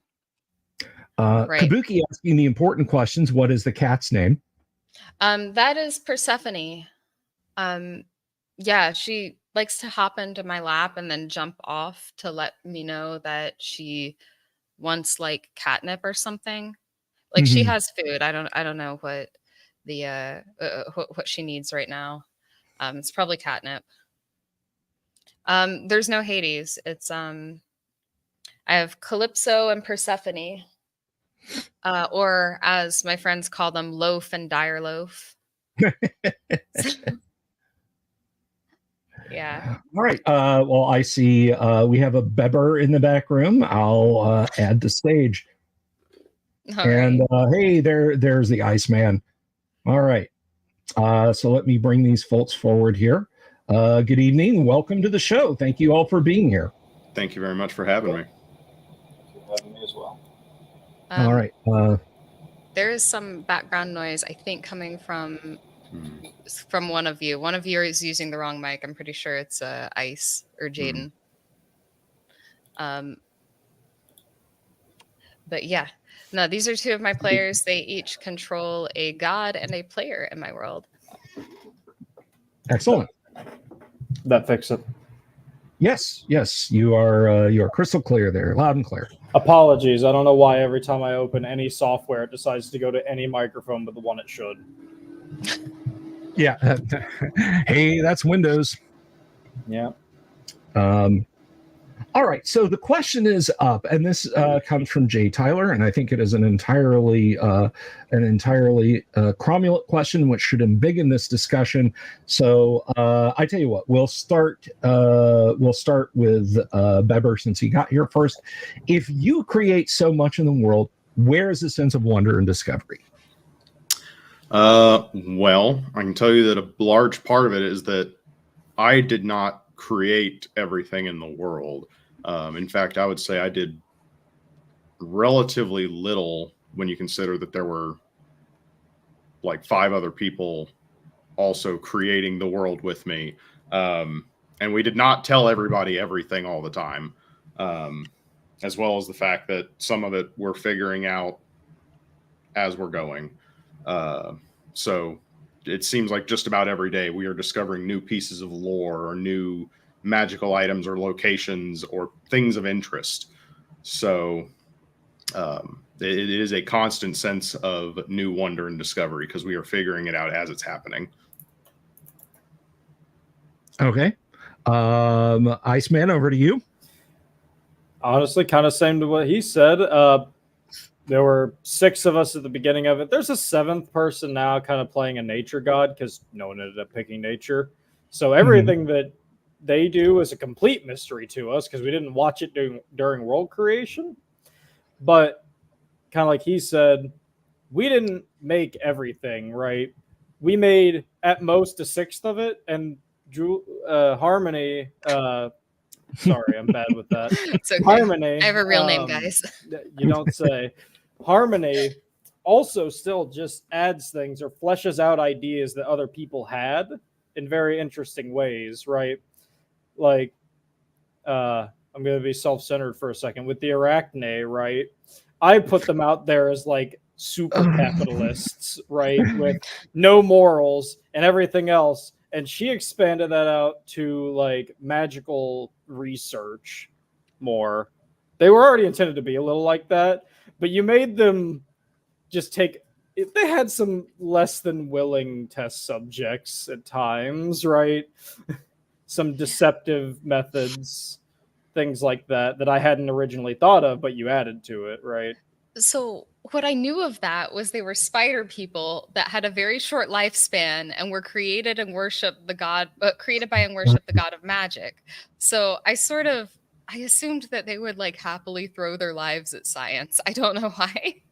Kabuki asking the important questions. What is the cat's name? That is Persephone. Yeah, she likes to hop into my lap and then jump off to let me know that she wants like catnip or something. Like she has food. I don't know what the what she needs right now. It's probably catnip. There's no Hades. It's I have Calypso and Persephone. Or as my friends call them, Loaf and Dire Loaf. Yeah. All right. Well, I see we have a Beber in the back room. I'll add to stage. Hey, there's the Iceman. All right. So let me bring these folks forward here. Good evening. Welcome to the show. Thank you all for being here. Thank you very much for having me. Thank you for having me as well. All right. There is some background noise, I think, coming from one of you. One of you is using the wrong mic. I'm pretty sure it's Ice or Jaden. But yeah, no, these are two of my players. They each control a god and a player in my world. Excellent. That fixed it. Yes, you are crystal clear there, loud and clear. Apologies. I don't know why every time I open any software, it decides to go to any microphone but the one it should. Yeah. Hey, that's Windows. Yeah. All right. So the question is up, and this comes from Jay Tyler, and I think it is an entirely cromulent question, which should embiggen this discussion. So I tell you what, we'll start with Beber, since he got here first. If you create so much in the world, where is the sense of wonder and discovery? Well, I can tell you that a large part of it is that I did not create everything in the world. In fact, I would say I did relatively little when you consider that there were like 5 other people also creating the world with me. And we did not tell everybody everything all the time, as well as the fact that some of it we're figuring out as we're going. So it seems like just about every day we are discovering new pieces of lore or new magical items or locations or things of interest. So it is a constant sense of new wonder and discovery because we are figuring it out as it's happening. Okay. Iceman, over to you. Honestly, kind of same to what he said. There were 6 of us at the beginning of it. There's a 7th person now kind of playing a nature god because no one ended up picking nature. So everything that they do is a complete mystery to us because we didn't watch it during world creation. But kind of like he said, we didn't make everything, right? We made at most a 6th of it, and Harmony. Sorry, I'm bad with that. It's okay. Harmony. I have a real name, guys. You don't say. Harmony also still just adds things or fleshes out ideas that other people had in very interesting ways, right? Like, I'm going to be self-centered for a second. With the Arachne, right? I put them out there as like super capitalists, right? With no morals and everything else. And she expanded that out to like magical research more. They were already intended to be a little like that, but you made them just take. They had some less than willing test subjects at times, right? Some deceptive methods, things like that I hadn't originally thought of, but you added to it, right? So what I knew of that was they were spider people that had a very short lifespan and were created and worshipped the god, created by and worshipped the god of magic. So I assumed that they would like happily throw their lives at science. I don't know why.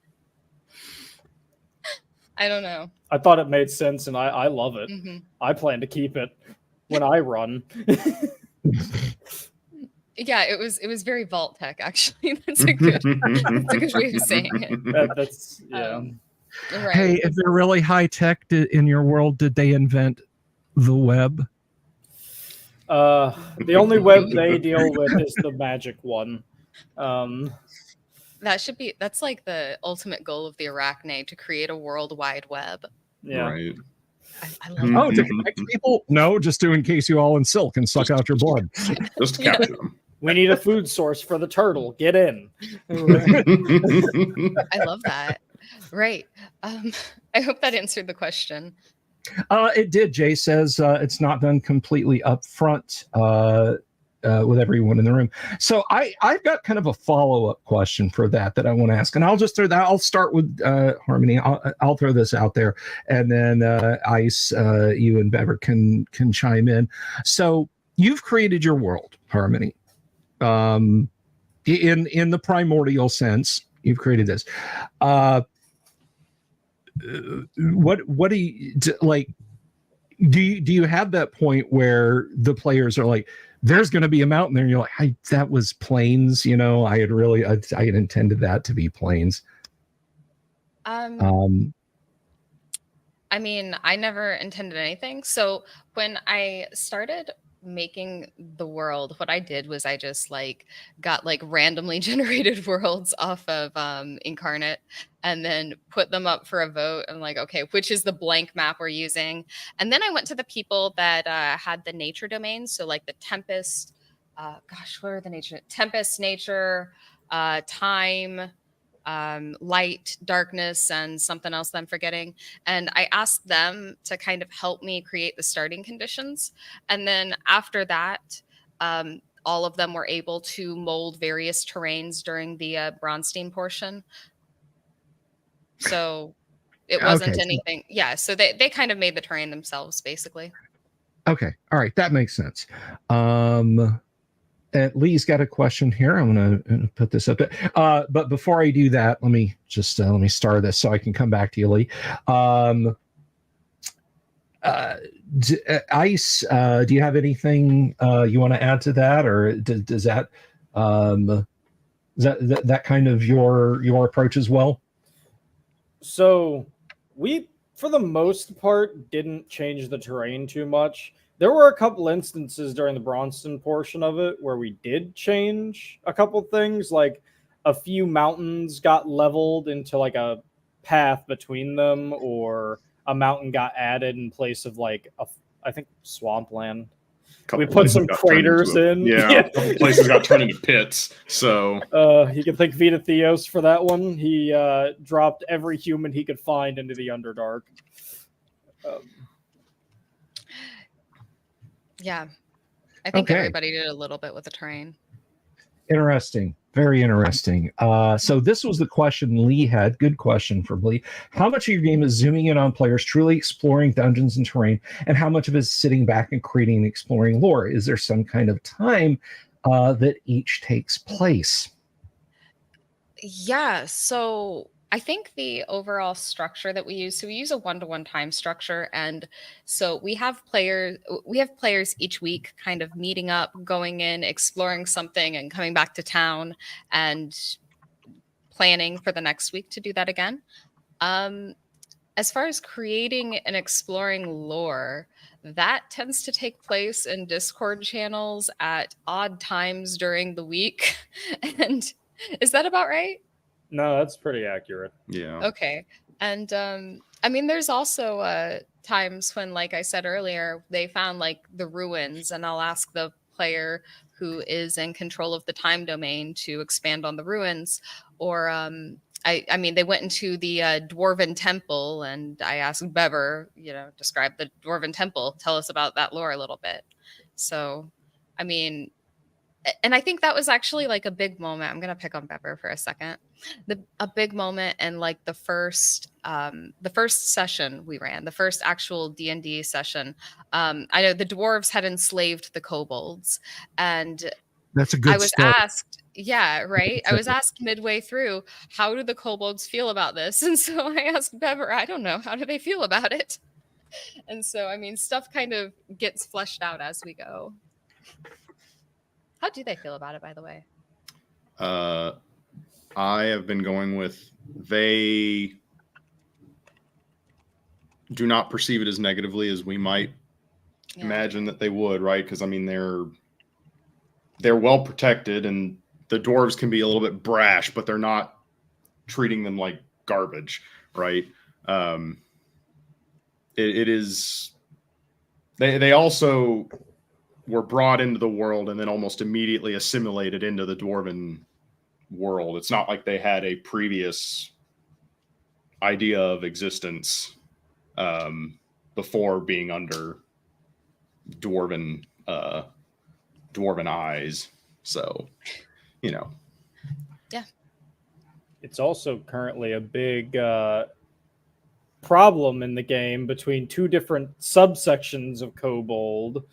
I don't know. I thought it made sense, and I love it. Mm-hmm. I plan to keep it when I run. Yeah, it was very vault tech, actually. That's a good way of saying it. That's yeah. Right. Hey, if they're really high tech in your world, did they invent the web? The only web they deal with is the magic one. That's like the ultimate goal of the Arachne, to create a worldwide web. Yeah. Right. I love that. Oh, to connect people? No, just to encase you all in silk and suck out your blood. Just to capture them. We need a food source for the turtle. Get in. I love that. Right. I hope that answered the question. It did. Jay says it's not done completely upfront with everyone in the room. So I've got kind of a follow-up question for that I want to ask, and I'll just throw that. I'll start with Harmony. I'll throw this out there, and then Ice, you and Bever can chime in. So you've created your world, Harmony. In the primordial sense, you've created this. What do you like? Do you have that point where the players are like, there's going to be a mountain there, and you're like, that was plains, I had intended that to be plains. I mean, I never intended anything. So when I started making the world, what I did was I just got randomly generated worlds off of Incarnate, and then put them up for a vote. And okay, which is the blank map we're using? And then I went to the people that had the nature domains. So the Tempest, what are the nature? Tempest, nature, time, light, darkness, and something else that I'm forgetting. And I asked them to kind of help me create the starting conditions. And then after that, all of them were able to mold various terrains during the Bronstein portion. So it wasn't anything. Yeah. So they kind of made the terrain themselves, basically. Okay. All right. That makes sense. Lee's got a question here. I'm going to put this up there. But before I do that, let me start this so I can come back to you, Lee. Ice, do you have anything you want to add to that, or does that that kind of your approach as well? So we, for the most part, didn't change the terrain too much. There were a couple instances during the Bronstein portion of it where we did change a couple things, like a few mountains got leveled into a path between them, or a mountain got added in place of I think swampland. We put some craters in. Yeah, places got turned into pits. So you can thank Vita Theos for that one. He dropped every human he could find into the Underdark. Yeah, I think everybody did a little bit with the terrain. Interesting. Very interesting. So this was the question Lee had. Good question from Lee. How much of your game is zooming in on players truly exploring dungeons and terrain, and how much of it is sitting back and creating and exploring lore? Is there some kind of time that each takes place? Yeah, so I think the overall structure that we use, so we use a 1-to-1 time structure. And so we have players each week kind of meeting up, going in, exploring something, and coming back to town and planning for the next week to do that again. As far as creating and exploring lore, that tends to take place in Discord channels at odd times during the week. And is that about right? No, that's pretty accurate. Yeah. Okay. And I mean, there's also times when, like I said earlier, they found the ruins, and I'll ask the player who is in control of the time domain to expand on the ruins. Or I mean, they went into the Dwarven Temple, and I asked Bever, describe the Dwarven Temple. Tell us about that lore a little bit. So, I mean, and I think that was actually like a big moment. I'm gonna pick on Pepper for a second. A big moment in like the first session we ran, the first actual D&D session. I know the dwarves had enslaved the kobolds, and That's a good I was start. asked, yeah, right. I was asked midway through, how do the kobolds feel about this? And so I asked Bever, I don't know, how do they feel about it? And so, I mean, stuff kind of gets fleshed out as we go. How do they feel about it, by the way? I have been going with they do not perceive it as negatively as we might imagine that they would, right? Because I mean, they're well protected, and the dwarves can be a little bit brash, but they're not treating them like garbage, right? It is. They also were brought into the world and then almost immediately assimilated into the dwarven world. It's not like they had a previous idea of existence before being under dwarven eyes. So, yeah. It's also currently a big problem in the game between two different subsections of kobold,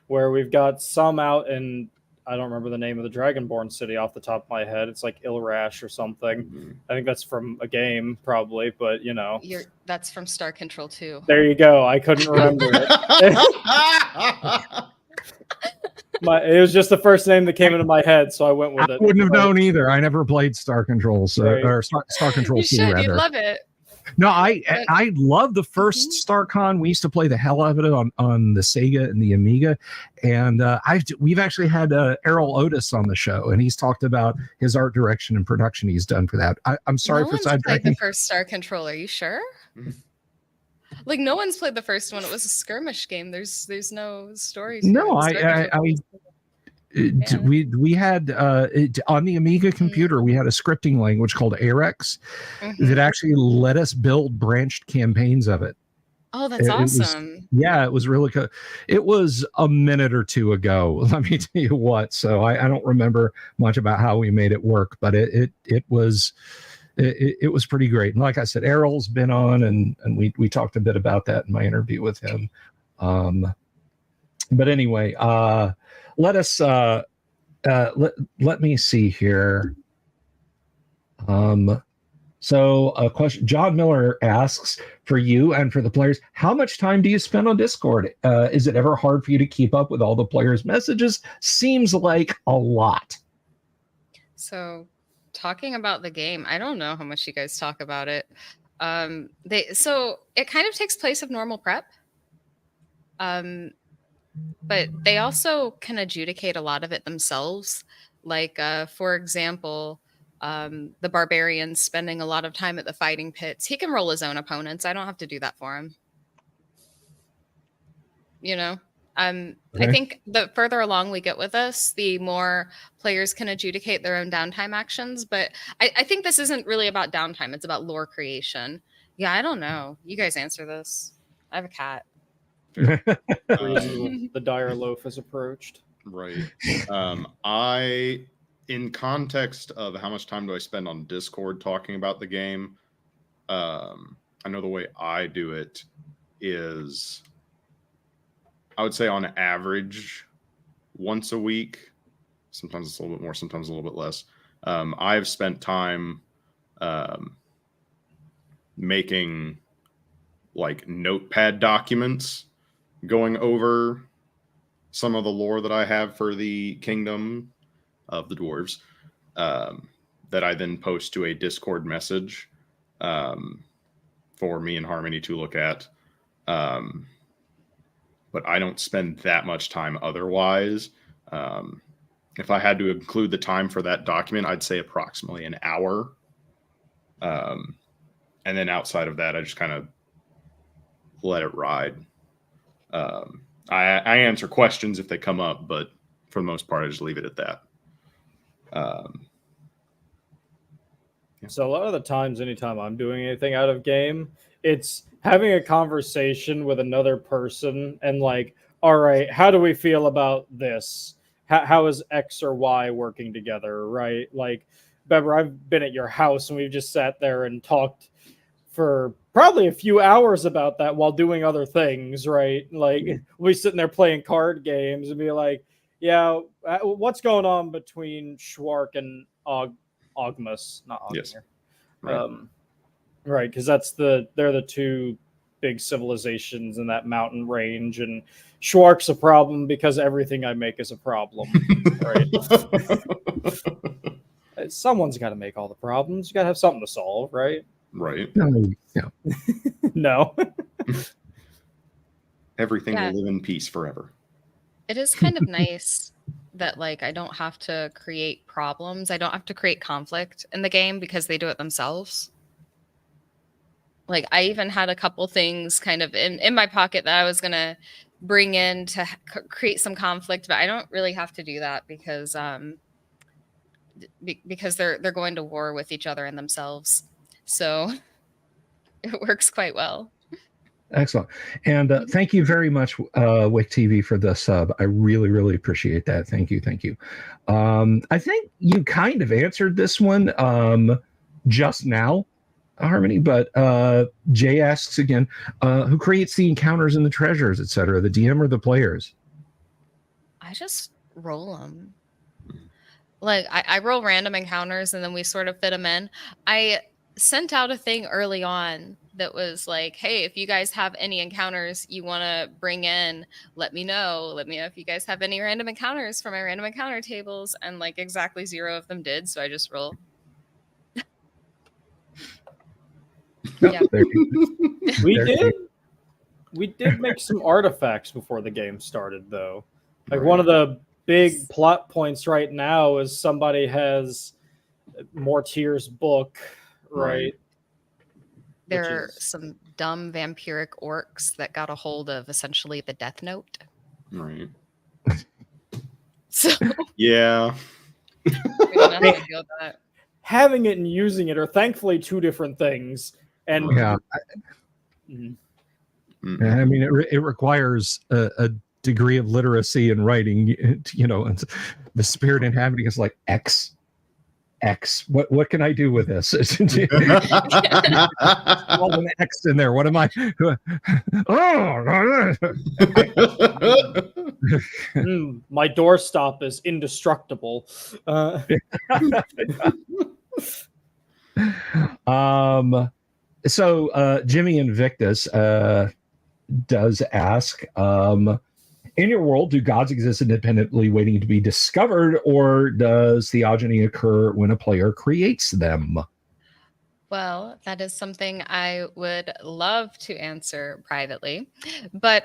where we've got some out in, I don't remember the name of the Dragonborn city off the top of my head. It's like Ilrash or something. Mm-hmm. I think that's from a game, probably, but that's from Star Control 2. There you go. I couldn't remember it. It was just the first name that came into my head, so I went with it. I wouldn't have known either. I never played Star Control, or Star Control 2, rather. You'd love it. No, I love the first StarCon. We used to play the hell out of it on the Sega and the Amiga, and we've actually had Errol Otis on the show, and he's talked about his art direction and production he's done for that. I'm sorry for sidetracking. Played the first Star Control. Are you sure? Like no one's played the first one. It was a skirmish game. There's no story. No, we had on the Amiga computer, we had a scripting language called Arex that actually let us build branched campaigns of it. Oh, that's awesome. It was really good. It was a minute or two ago, let me tell you what. So I don't remember much about how we made it work, but it was pretty great. And like I said, Errol's been on, and we talked a bit about that in my interview with him. But anyway, let us let me see here. So a question, John Miller asks, for you and for the players, how much time do you spend on Discord? Is it ever hard for you to keep up with all the players' messages? Seems like a lot. So talking about the game, I don't know how much you guys talk about it. So it kind of takes place of normal prep. But they also can adjudicate a lot of it themselves. Like, for example, the barbarian spending a lot of time at the fighting pits. He can roll his own opponents. I don't have to do that for him. I think the further along we get with this, the more players can adjudicate their own downtime actions. But I think this isn't really about downtime. It's about lore creation. Yeah, I don't know. You guys answer this. I have a cat. The dire loaf has approached. Right. In context of how much time do I spend on Discord talking about the game, I know the way I do it is, I would say on average, once a week. Sometimes it's a little bit more, sometimes a little bit less. I've spent time making like notepad documents, going over some of the lore that I have for the kingdom of the dwarves, that I then post to a Discord message for me and Harmony to look at. But I don't spend that much time otherwise. If I had to include the time for that document, I'd say approximately an hour. And then outside of that, I just kind of let it ride. I answer questions if they come up, but for the most part, I just leave it at that. So a lot of the times, anytime I'm doing anything out of game, it's having a conversation with another person and like, all right, how do we feel about this? how is X or Y working together, right? Like, remember, I've been at your house and we've just sat there and talked for probably a few hours about that while doing other things, right? Like, we sitting there playing card games and be like, yeah, what's going on between Schwark and Ogmus? Not Ogmir. Yes. Right. Right, because they're the two big civilizations in that mountain range, and Schwark's a problem because everything I make is a problem. Right. Someone's got to make all the problems. You got to have something to solve, right? Right. No. No. Everything will live in peace forever. It is kind of nice that like I don't have to create problems. I don't have to create conflict in the game because they do it themselves. Like I even had a couple things kind of in my pocket that I was gonna bring in to create some conflict, but I don't really have to do that because they're going to war with each other and themselves. So it works quite well. Excellent. And thank you very much, Wick TV, for the sub. I really, really appreciate that. Thank you. Thank you. I think you kind of answered this one just now, Harmony, but Jay asks again, who creates the encounters and the treasures, etc., the DM or the players? I just roll them. Like I roll random encounters and then we sort of fit them in. I sent out a thing early on that was like, hey, if you guys have any encounters you want to bring in, let me know. Let me know if you guys have any random encounters from my random encounter tables. And like exactly 0 of them did. So I just roll. Yeah. We did make some artifacts before the game started, though. Like one of the big plot points right now is somebody has Mortier's book, right? There are some dumb vampiric orcs that got a hold of essentially the Death Note. Right. So yeah. We don't have to deal with that. Having it and using it are thankfully two different things. And yeah, I mean, it requires a degree of literacy in writing. You know, and the spirit inhabiting is like X. What can I do with this? All an X in there. What am I? My doorstop is indestructible. So Jimmy Invictus does ask, in your world, do gods exist independently waiting to be discovered, or does theogony occur when a player creates them? Well, that is something I would love to answer privately. But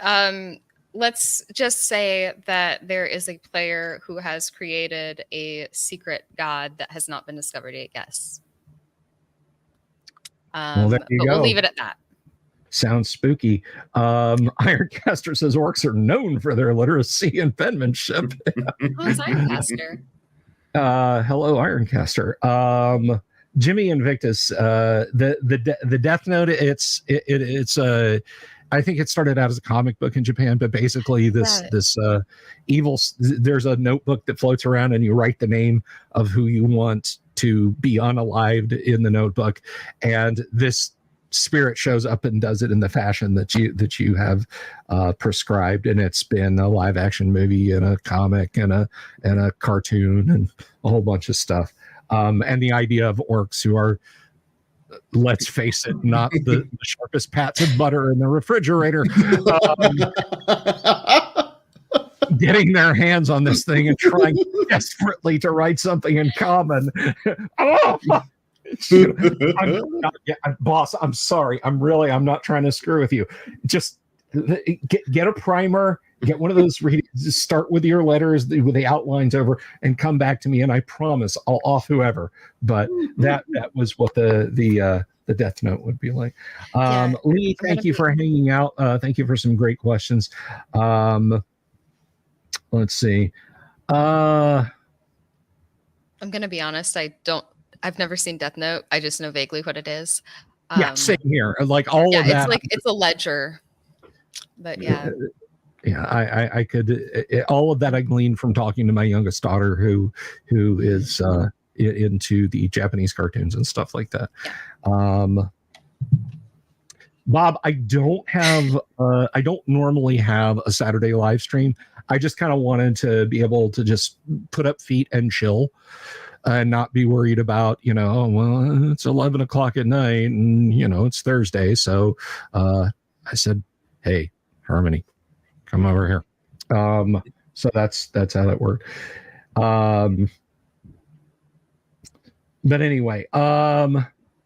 let's just say that there is a player who has created a secret god that has not been discovered yet. Yes. Well, there you but go. We'll leave it at that. Sounds spooky. Ironcaster says orcs are known for their literacy and penmanship. Who's Ironcaster? Hello, Ironcaster. Jimmy Invictus. The Death Note. It's I think it started out as a comic book in Japan, but basically this evil. There's a notebook that floats around, and you write the name of who you want to be unalived in the notebook, and this spirit shows up and does it in the fashion that you have prescribed, and it's been a live action movie and a comic and a cartoon and a whole bunch of stuff. And the idea of orcs who are, let's face it, not the sharpest pats of butter in the refrigerator, getting their hands on this thing and trying desperately to write something in common. Boss, I'm sorry. I'm not trying to screw with you. Just get a primer, get one of those readings, just start with your letters with the outlines over and come back to me, and I promise I'll off whoever. But that was what the Death Note would be like. Lee, thank you for hanging out. Thank you for some great questions. Let's see. I'm gonna be honest, I've never seen Death Note. I just know vaguely what it is. Yeah, same here. Like all of that. It's a ledger. But yeah. Yeah, I could all of that I gleaned from talking to my youngest daughter who is into the Japanese cartoons and stuff like that. Bob, I don't normally have a Saturday live stream. I just kind of wanted to be able to just put up feet and chill and not be worried about, well, it's 11 o'clock at night and, it's Thursday. So I said, hey, Harmony, come over here. So that's how that worked. But anyway,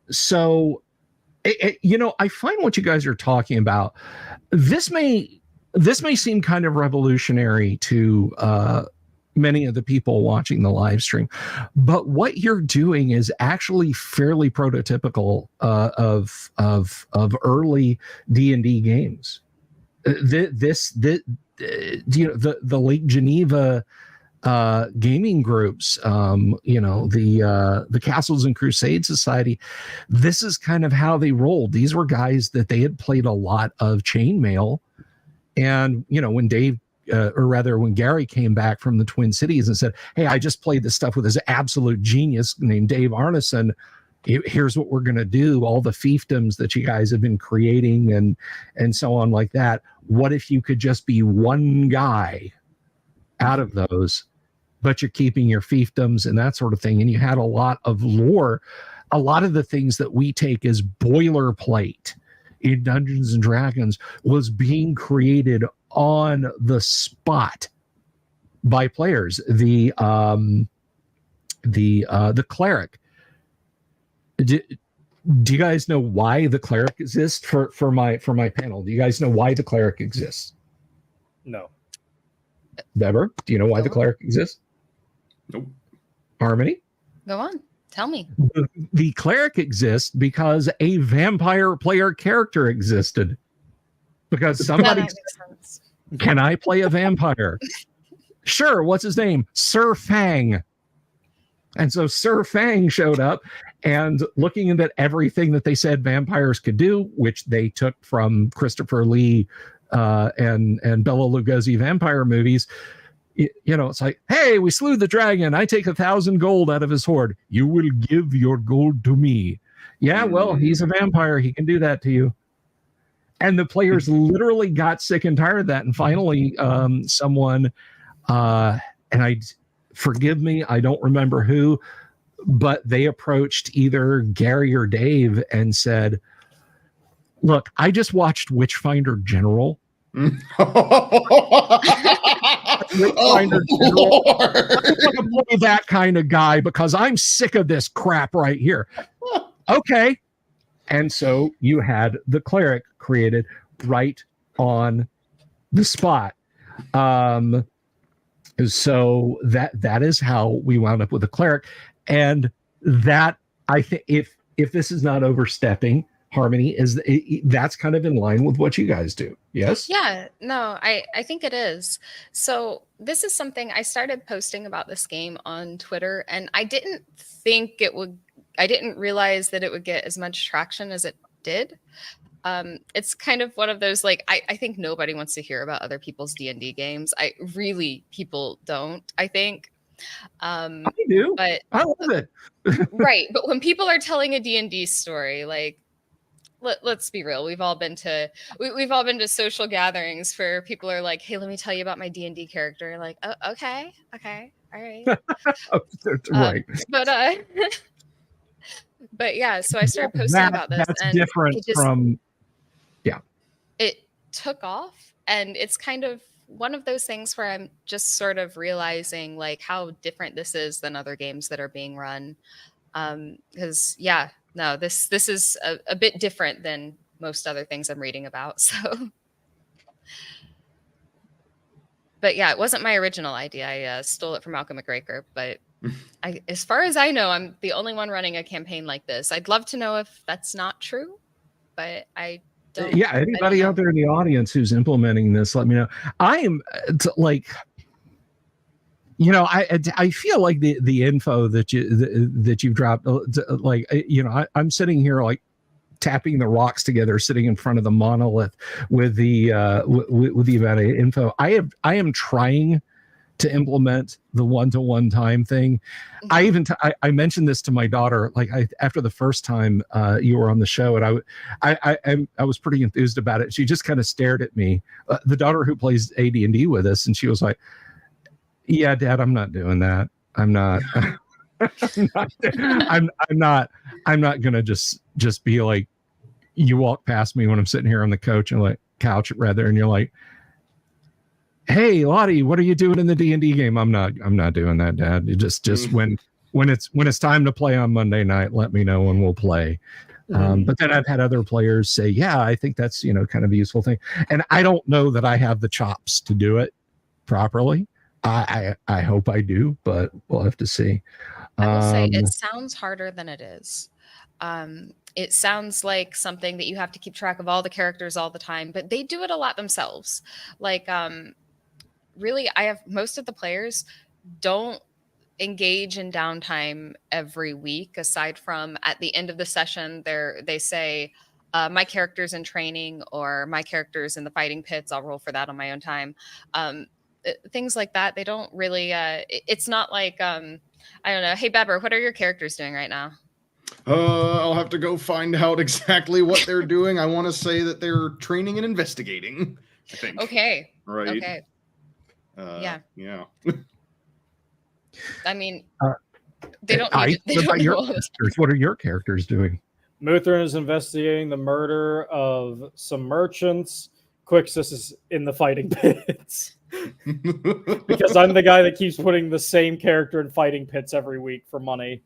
so I find what you guys are talking about. This may seem kind of revolutionary to many of the people watching the live stream, but what you're doing is actually fairly prototypical of early D&D games. The Lake Geneva gaming groups, the Castles and Crusade Society, this is kind of how they rolled. These were guys that they had played a lot of chainmail, and when when Gary came back from the Twin Cities and said, hey, I just played this stuff with this absolute genius named Dave Arneson, here's what we're going to do, all the fiefdoms that you guys have been creating and so on like that. What if you could just be one guy out of those, but you're keeping your fiefdoms and that sort of thing? And you had a lot of lore. A lot of the things that we take as boilerplate in Dungeons and Dragons was being created on the spot by players. The cleric. Do you guys know why the cleric exists for my panel? Do you guys know why the cleric exists? No. Deborah, do you know why the cleric exists? Nope. Harmony? Go on. Tell me. The cleric exists because a vampire player character existed. Because somebody said, can I play a vampire? Sure, what's his name? Sir Fang. And so Sir Fang showed up, and looking at everything that they said vampires could do, which they took from Christopher Lee and Bela Lugosi vampire movies, it's like, hey, we slew the dragon. I take 1,000 gold out of his hoard. You will give your gold to me. Yeah, well, he's a vampire. He can do that to you. And the players literally got sick and tired of that. And finally, someone, forgive me, I don't remember who, but they approached either Gary or Dave and said, look, I just watched Witchfinder General. Witchfinder General. I'm going to play that kind of guy because I'm sick of this crap right here. Okay. And so you had the cleric created right on the spot. So that is how we wound up with a cleric. And that, I think, if this is not overstepping, Harmony, that's kind of in line with what you guys do. Yes? Yeah, no, I think it is. So this is something I started posting about this game on Twitter, and I didn't realize that it would get as much traction as it did. It's kind of one of those, like, I think nobody wants to hear about other people's D&D games. People don't, I think. I do, but I love it. Right. But when people are telling a D&D story, like, let's be real. We've all been to social gatherings where people are like, hey, let me tell you about my D&D character. You're like, oh, okay. All right. Right. But yeah, so I started posting about this. That's and different from, yeah. It took off, and it's kind of one of those things where I'm just sort of realizing like how different this is than other games that are being run. Because this is a bit different than most other things I'm reading about. So, but yeah, it wasn't my original idea. I stole it from Malcolm McGregor, but as far as I know, I'm the only one running a campaign like this. I'd love to know if that's not true, but I don't. Yeah, anybody out there in the audience who's implementing this, let me know. I am like, I feel like the info that you've dropped, like, I'm sitting here like, tapping the rocks together, sitting in front of the monolith with the with the amount of info. I am trying to implement the one-to-one time thing. I mentioned this to my daughter, like after the first time you were on the show, and I was pretty enthused about it. She just kind of stared at me, the daughter who plays AD&D with us, and she was like, yeah, Dad, I'm not doing that. I'm not I'm not gonna just be like, you walk past me when I'm sitting here on the couch and couch rather, and you're like, hey Lottie, what are you doing in the D&D game? I'm not doing that, Dad. You just when it's time to play on Monday night, let me know and we'll play. But then I've had other players say, yeah, I think that's kind of a useful thing, and I don't know that I have the chops to do it properly. I hope I do, but we'll have to see. I will say it sounds harder than it is. It sounds like something that you have to keep track of all the characters all the time, but they do it a lot themselves. Like, really, I have most of the players don't engage in downtime every week, aside from at the end of the session, they say, my character's in training or my character's in the fighting pits. I'll roll for that on my own time. Things like that. They don't really, it's not like, I don't know. Hey, Beber, what are your characters doing right now? I'll have to go find out exactly what they're doing. I want to say that they're training and investigating, I think. Okay. Right. Okay. Yeah. I mean, they don't need what are your characters doing? Muthrin is investigating the murder of some merchants. Quixus is in the fighting pits. Because I'm the guy that keeps putting the same character in fighting pits every week for money.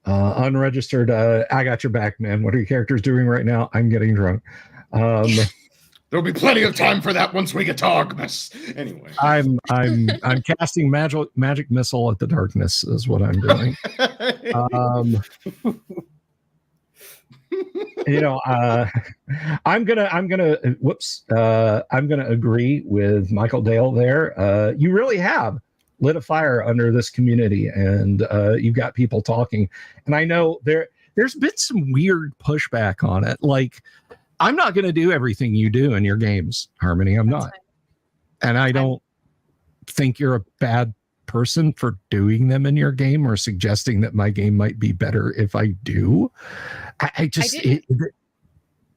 Unregistered, I got your back, man. What are your characters doing right now? I'm getting drunk. There'll be plenty of time for that once we get to Artemis. Anyway, I'm casting magic missile at the darkness is what I'm doing. I'm gonna agree with Michael Dale there. You really have lit a fire under this community, and you've got people talking. And I know there's been some weird pushback on it. Like, I'm not going to do everything you do in your games, Harmony. I'm not. And I don't think you're a bad person for doing them in your game or suggesting that my game might be better if I do.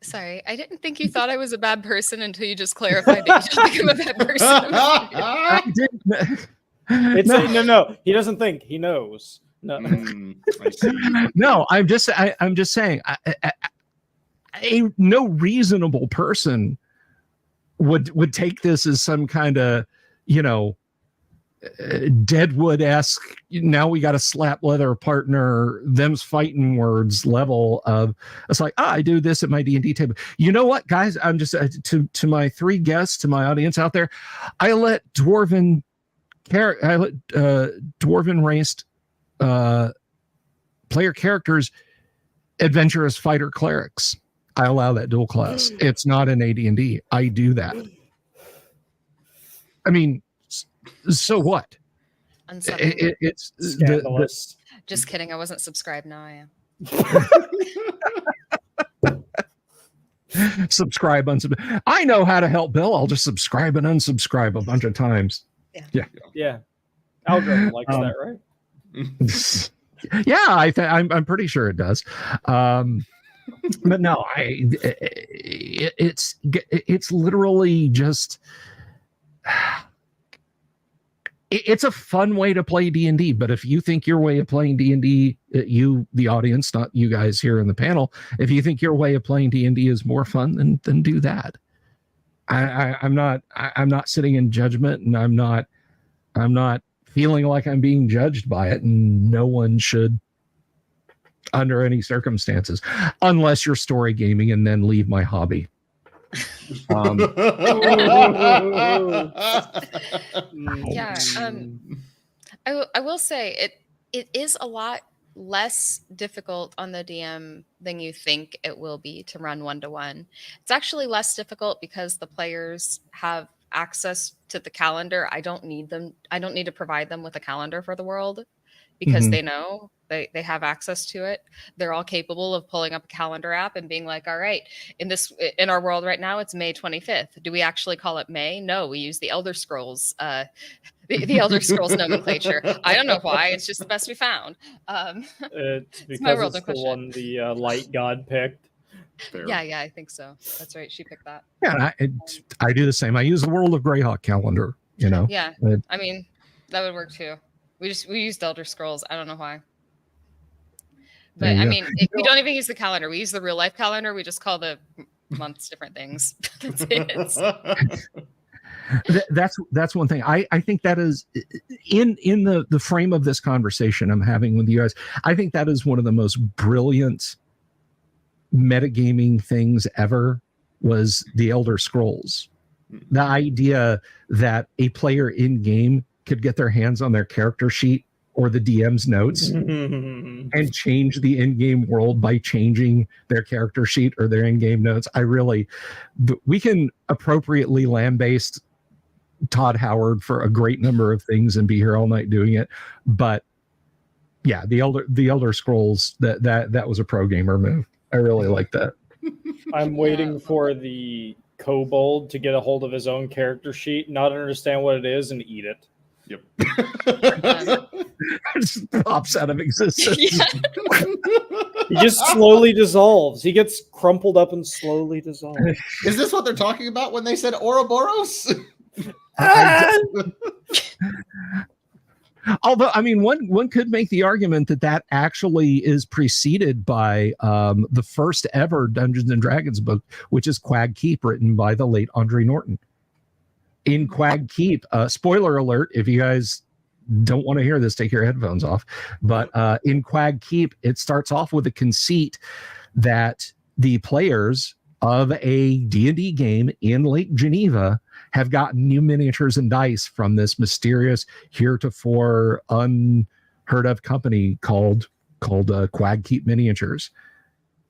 Sorry, I didn't think you thought I was a bad person until you just clarified that you don't think I'm a bad person. No, he doesn't think, he knows. No, no, I'm just saying, no reasonable person would take this as some kind of, Deadwood-esque, now we got a slap leather partner, them's fighting words level of, it's like, I do this at my D&D table. You know what, guys? I'm just, to my three guests, to my audience out there, I let dwarven raced player characters adventure as fighter clerics. I allow that dual class. It's not an AD&D. I do that. I mean, so what? It's scandalous. Just kidding. I wasn't subscribed. Now I am. Subscribe, unsubscribe. I know how to help Bill. I'll just subscribe and unsubscribe a bunch of times. Yeah. Algorithm likes that, right? Yeah, I'm pretty sure it does. But no, it's literally just, it's a fun way to play D&D. But if you think your way of playing D&D, you, the audience, not you guys here in the panel, if you think your way of playing D&D is more fun, then do that. I'm not sitting in judgment, and I'm not feeling like I'm being judged by it, and no one should under any circumstances, unless you're story gaming, and then leave my hobby. Yeah. I will say it is a lot less difficult on the DM than you think it will be to run one-to-one. It's actually less difficult because the players have access to the calendar. I don't need to provide them with a calendar for the world, because they know They have access to it. They're all capable of pulling up a calendar app and being like, all right, in our world right now, it's May 25th. Do we actually call it May? No, we use the Elder Scrolls the Elder Scrolls nomenclature. I don't know why. It's just the best we found. It's because my world it's the one the light god picked. Fair. Yeah, I think so. That's right. She picked that. Yeah, I do the same. I use the World of Greyhawk calendar. Yeah, I mean that would work too. We used Elder Scrolls. I don't know why. But I mean, we don't even use the calendar. We use the real life calendar. We just call the months different things. That's it. That's one thing. I think that is in the frame of this conversation I'm having with you guys. I think that is one of the most brilliant metagaming things ever was the Elder Scrolls. The idea that a player in game could get their hands on their character sheet or the DM's notes and change the in-game world by changing their character sheet or their in-game notes. We can appropriately lambaste Todd Howard for a great number of things and be here all night doing it. But yeah, the Elder Scrolls, that was a pro gamer move. I really like that. I'm waiting for the kobold to get a hold of his own character sheet, not understand what it is, and eat it. Yep. It just pops out of existence. Yeah. He just slowly dissolves. He gets crumpled up and slowly dissolves. Is this what they're talking about when they said Ouroboros? Although, I mean, one could make the argument that actually is preceded by the first ever Dungeons and Dragons book, which is Quag Keep, written by the late Andre Norton. In Quag Keep, spoiler alert, if you guys don't want to hear this, take your headphones off. But in Quag Keep, it starts off with a conceit that the players of a D&D game in Lake Geneva have gotten new miniatures and dice from this mysterious, heretofore unheard of company called Quag Keep Miniatures.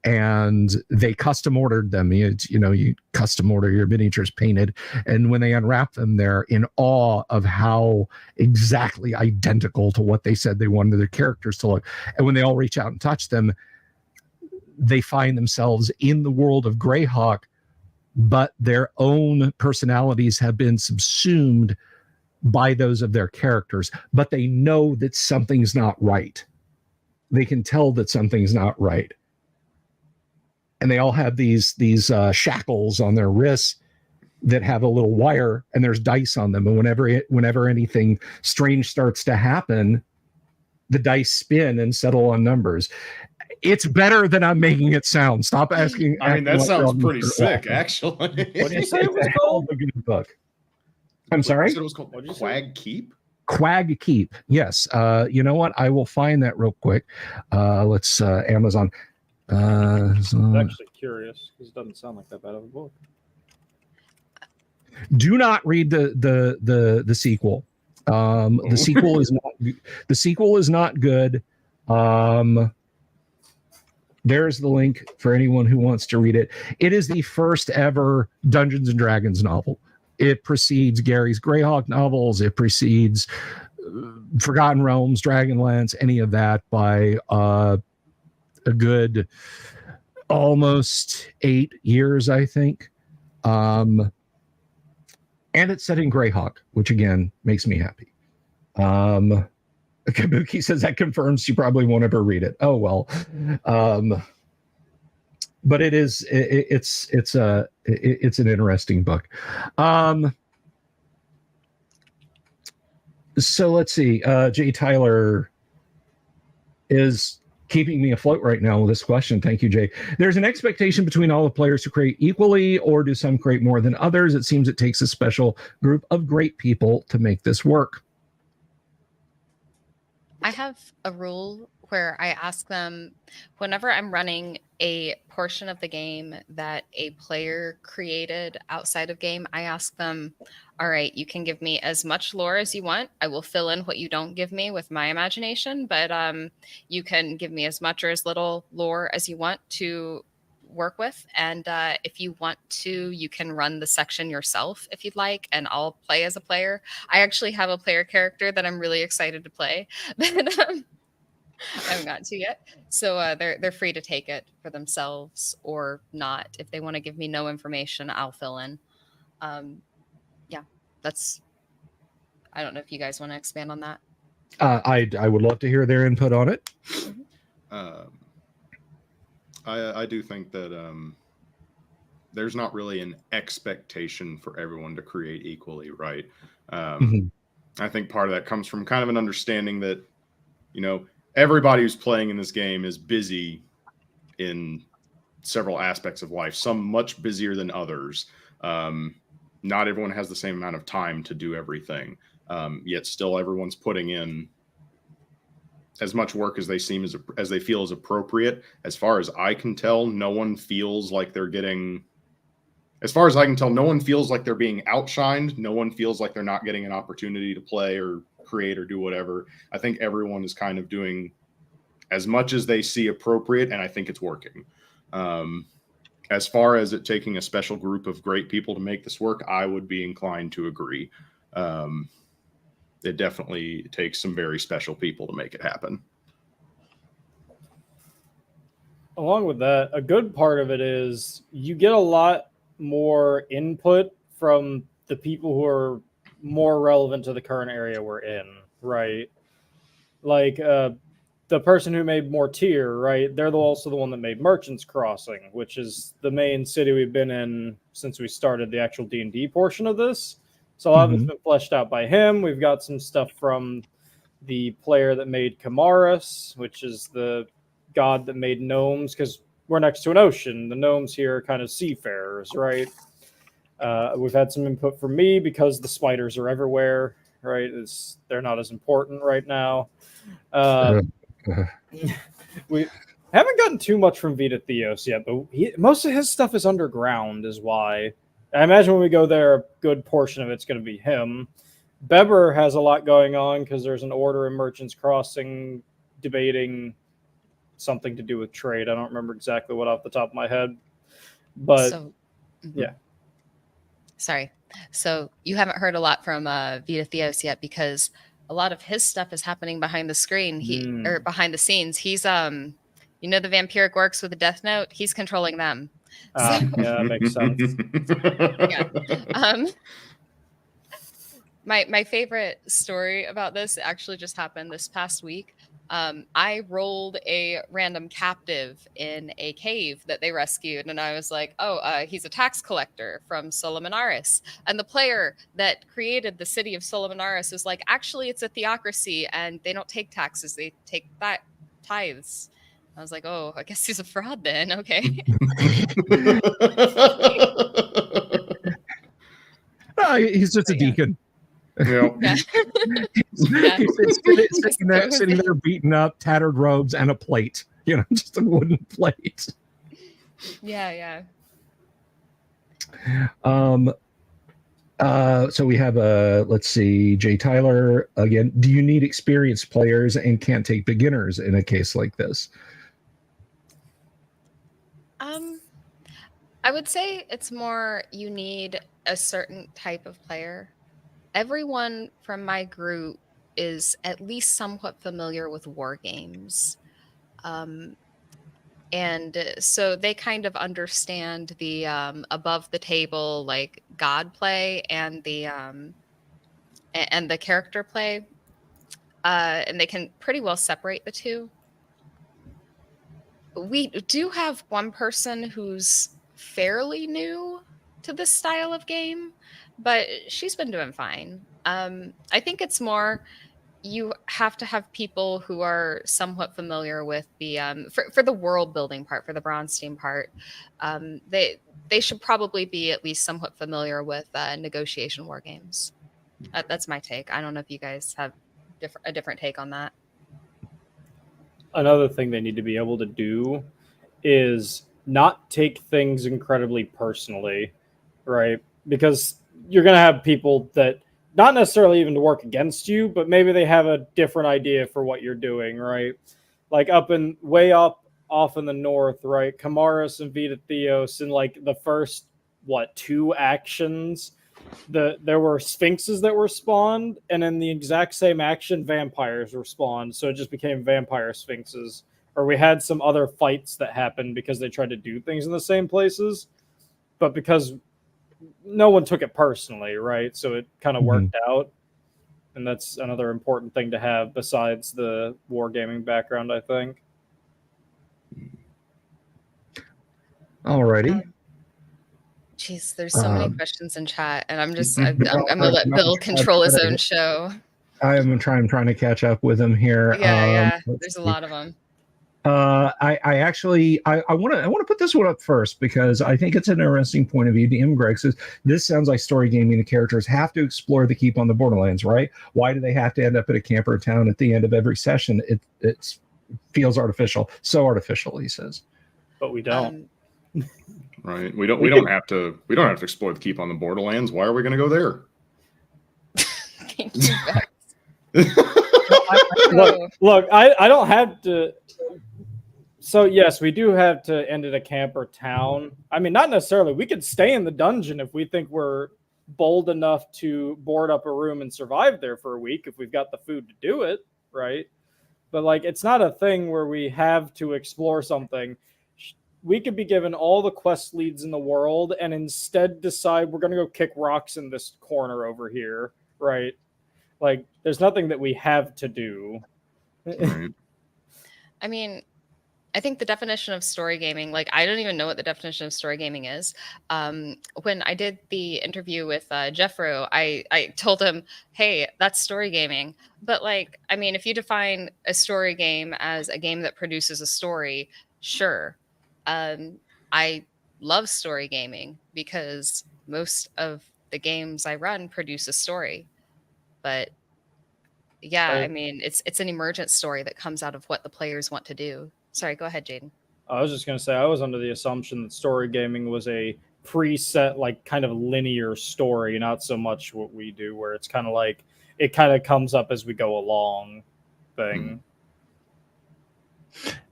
And they custom ordered them. You custom order your miniatures painted. And when they unwrap them, they're in awe of how exactly identical to what they said they wanted their characters to look. And when they all reach out and touch them, they find themselves in the world of Greyhawk, but their own personalities have been subsumed by those of their characters. But they know that something's not right. They can tell that something's not right. And they all have these shackles on their wrists that have a little wire, and there's dice on them. And whenever anything strange starts to happen, the dice spin and settle on numbers. It's better than I'm making it sound. Stop asking. I mean, that sounds pretty sick, actually. What did you say it was called? A good book. I'm sorry? It was called Quag Keep? Quag Keep. Yes. You know what? I will find that real quick. Let's Amazon. I'm actually curious because it doesn't sound like that bad of a book. Do not read the sequel. The sequel is not good. There's the link for anyone who wants to read it. It is the first ever Dungeons and Dragons novel. It precedes Gary's Greyhawk novels. It precedes Forgotten Realms, Dragonlance, any of that by a good almost 8 years, I think. And it's set in Greyhawk, which again makes me happy. Kabuki says that confirms she probably won't ever read it. Oh well. But it's an interesting book. So let's see. Jay Tyler is keeping me afloat right now with this question. Thank you, Jay. There's an expectation between all the players to create equally, or do some create more than others? It seems it takes a special group of great people to make this work. I have a rule where I ask them, whenever I'm running a portion of the game that a player created outside of game, I ask them, all right, you can give me as much lore as you want. I will fill in what you don't give me with my imagination, but you can give me as much or as little lore as you want to work with. And if you want to, you can run the section yourself if you'd like, and I'll play as a player. I actually have a player character that I'm really excited to play. I haven't gotten to yet. So they're free to take it for themselves or not. If they want to give me no information, I'll fill in. Yeah, that's. I don't know if you guys want to expand on that. I would love to hear their input on it. I do think that there's not really an expectation for everyone to create equally, right? I think part of that comes from kind of an understanding that, you know, everybody who's playing in this game is busy in several aspects of life, some much busier than others. Not everyone has the same amount of time to do everything. Yet still everyone's putting in as much work as they feel is appropriate. As far as I can tell, no one feels like they're getting, as far as I can tell, no one feels like they're being outshined. No one feels like they're not getting an opportunity to play or create or do whatever. I think everyone is kind of doing as much as they see appropriate, and I think it's working. As far as it taking a special group of great people to make this work, I would be inclined to agree. It definitely takes some very special people to make it happen. Along with that, a good part of it is you get a lot more input from the people who are more relevant to the current area we're in, right? Like the person who made Mortier, right? They're also the one that made Merchants Crossing, which is the main city we've been in since we started the actual D&D portion of this. So a lot of it's been fleshed out by him. We've got some stuff from the player that made Kamaris, which is the god that made gnomes, because we're next to an ocean. The gnomes here are kind of seafarers, right? We've had some input from me because the spiders are everywhere, right? They're not as important right now. We haven't gotten too much from Vita Theos yet, but most of his stuff is underground, is why. I imagine when we go there, a good portion of it's going to be him. Beber has a lot going on because there's an order in Merchants Crossing debating something to do with trade. I don't remember exactly what off the top of my head, but yeah. Sorry. So you haven't heard a lot from Vita Theos yet because a lot of his stuff is happening behind the screen. Or behind the scenes. He's you know, the vampiric orcs with the Death Note. He's controlling them. Yeah, that makes sense. Yeah. My favorite story about this actually just happened this past week. I rolled a random captive in a cave that they rescued, and I was like, oh, he's a tax collector from Solomanaris. And the player that created the city of Solomanaris was like, actually, it's a theocracy, and they don't take taxes. They take tithes. I was like, oh, I guess he's a fraud then. Okay. He's just a deacon. Yeah. He's sitting there beaten up, tattered robes, and a plate. You know, just a wooden plate. Yeah. So we have let's see, Jay Tyler again. Do you need experienced players and can't take beginners in a case like this? I would say it's more you need a certain type of player. Everyone from my group is at least somewhat familiar with war games. And so they kind of understand the above the table, like god play and the character play. And they can pretty well separate the two. We do have one person who's fairly new to this style of game, but she's been doing fine. I think it's more you have to have people who are somewhat familiar with the for the world building part, for the Braunstein part. They should probably be at least somewhat familiar with negotiation war games. That's my take. I don't know if you guys have a different take on that. Another thing they need to be able to do is not take things incredibly personally, right? Because you're going to have people that not necessarily even to work against you, but maybe they have a different idea for what you're doing, right? Like way up off in the north, right? Kamaris and Vita Theos in like the first, 2 actions there were sphinxes that were spawned, and in the exact same action, vampires were spawned. So it just became vampire sphinxes. Or we had some other fights that happened because they tried to do things in the same places, but because no one took it personally, right? So it kind of worked out. And that's another important thing to have besides the wargaming background, I think. Alrighty. Jeez, there's so many questions in chat, and I'm gonna let Bill control his own show. I'm trying to catch up with him here. Yeah, there's a lot of them. I want to put this one up first because I think it's an interesting point of view. DM Greg says this sounds like story gaming. The characters have to explore the keep on the Borderlands, right? Why do they have to end up at a camper town at the end of every session? It feels artificial, so artificial. He says, but we don't. Right? We don't have to explore the keep on the Borderlands. Why are we going to go there? Thank you, Bex. Look, I don't have to. So yes, we do have to end at a camper town. I mean, not necessarily. We could stay in the dungeon if we think we're bold enough to board up a room and survive there for a week if we've got the food to do it, right? But like, it's not a thing where we have to explore something. We could be given all the quest leads in the world and instead decide we're going to go kick rocks in this corner over here, right? Like, there's nothing that we have to do. Right. I mean, I think the definition of story gaming, like, I don't even know what the definition of story gaming is. When I did the interview with Jeffro, I told him, hey, that's story gaming. But, like, I mean, if you define a story game as a game that produces a story, sure. I love story gaming because most of the games I run produce a story. But yeah, I mean, it's an emergent story that comes out of what the players want to do. Sorry, go ahead, Jaden. I was just going to say, I was under the assumption that story gaming was a preset, like, kind of linear story, not so much what we do, where it's kind of like, it kind of comes up as we go along thing.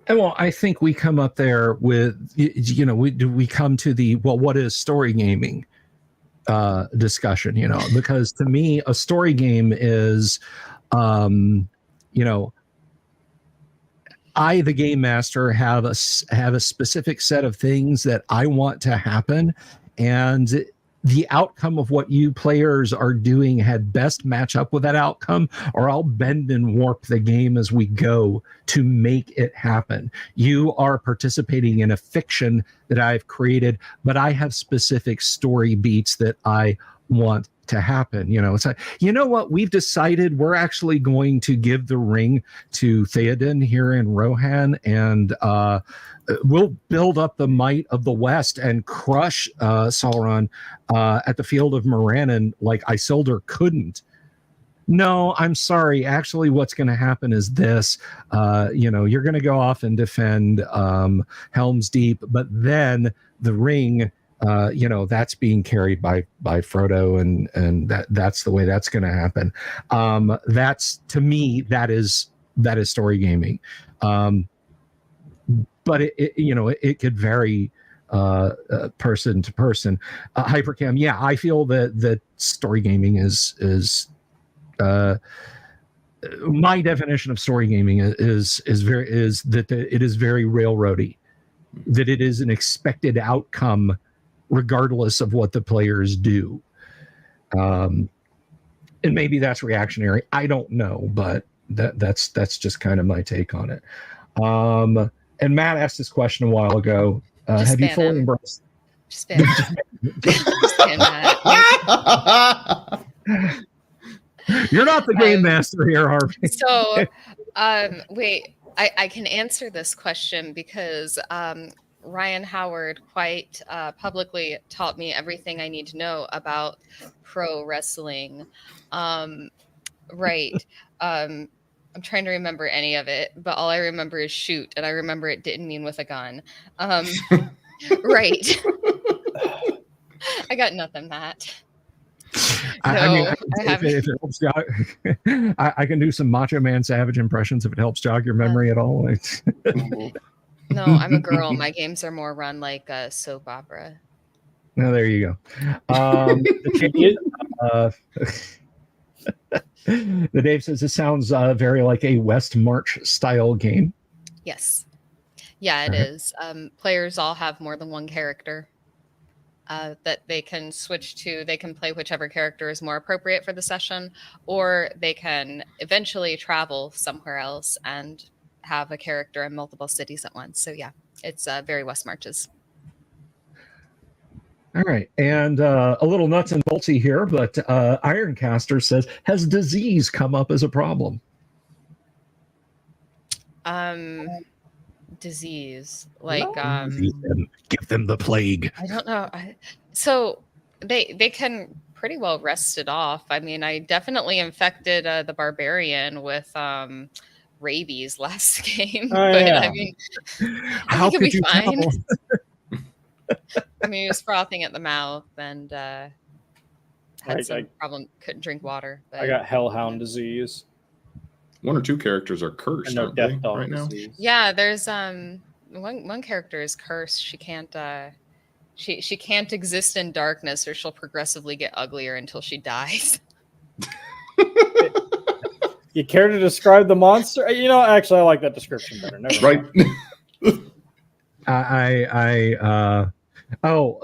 And well, I think we come up there with, you know, we come to the, well, what is story gaming discussion, you know, because to me, a story game is, you know, I, the game master, have a specific set of things that I want to happen, and the outcome of what you players are doing had best match up with that outcome, or I'll bend and warp the game as we go to make it happen. You are participating in a fiction that I've created, but I have specific story beats that I want to happen. You know, it's like, you know what, we've decided we're actually going to give the ring to Theoden here in Rohan, and we'll build up the might of the West and crush Sauron at the field of Morannon like Isildur couldn't. No, I'm sorry. Actually, what's going to happen is this. You know, you're going to go off and defend Helm's Deep, but then the ring, you know, that's being carried by Frodo, and that's the way that's going to happen. That's, to me, that is story gaming. But it you know, it could vary person to person. Hypercam, yeah, I feel that story gaming is my definition of story gaming is that it is very railroady, that it is an expected outcome regardless of what the players do. And maybe that's reactionary. I don't know, but that's just kind of my take on it. And Matt asked this question a while ago. Have you fully embraced? Just ban Matt. You're not the game master here, Harvey. So, wait, I can answer this question because Ryan Howard quite publicly taught me everything I need to know about pro wrestling. Right. I'm trying to remember any of it, but all I remember is shoot, and I remember it didn't mean with a gun. Right. I got nothing, Matt. I mean, if it helps jog, I can do some Macho Man Savage impressions if it helps jog your memory at all. No, I'm a girl. My games are more run like a soap opera. Now there you go. The Dave says it sounds very like a West March style game. Yes. Yeah, it is. Players all have more than one character that they can switch to. They can play whichever character is more appropriate for the session, or they can eventually travel somewhere else and have a character in multiple cities at once. So yeah, it's very West Marches. All right. And a little nuts and boltsy here, but Ironcaster says, has disease come up as a problem? Disease. Like give them the plague. I don't know. So they can pretty well rest it off. I mean, I definitely infected the barbarian with rabies last game. But yeah. I mean, how could be you fine. tell? I mean, he was frothing at the mouth and had some problem, couldn't drink water. But, I got hellhound disease. 1 or 2 characters are cursed, aren't they, right now? Yeah, there's one character is cursed. She can't she can't exist in darkness, or she'll progressively get uglier until she dies. You care to describe the monster? You know, actually, I like that description better. Never Right.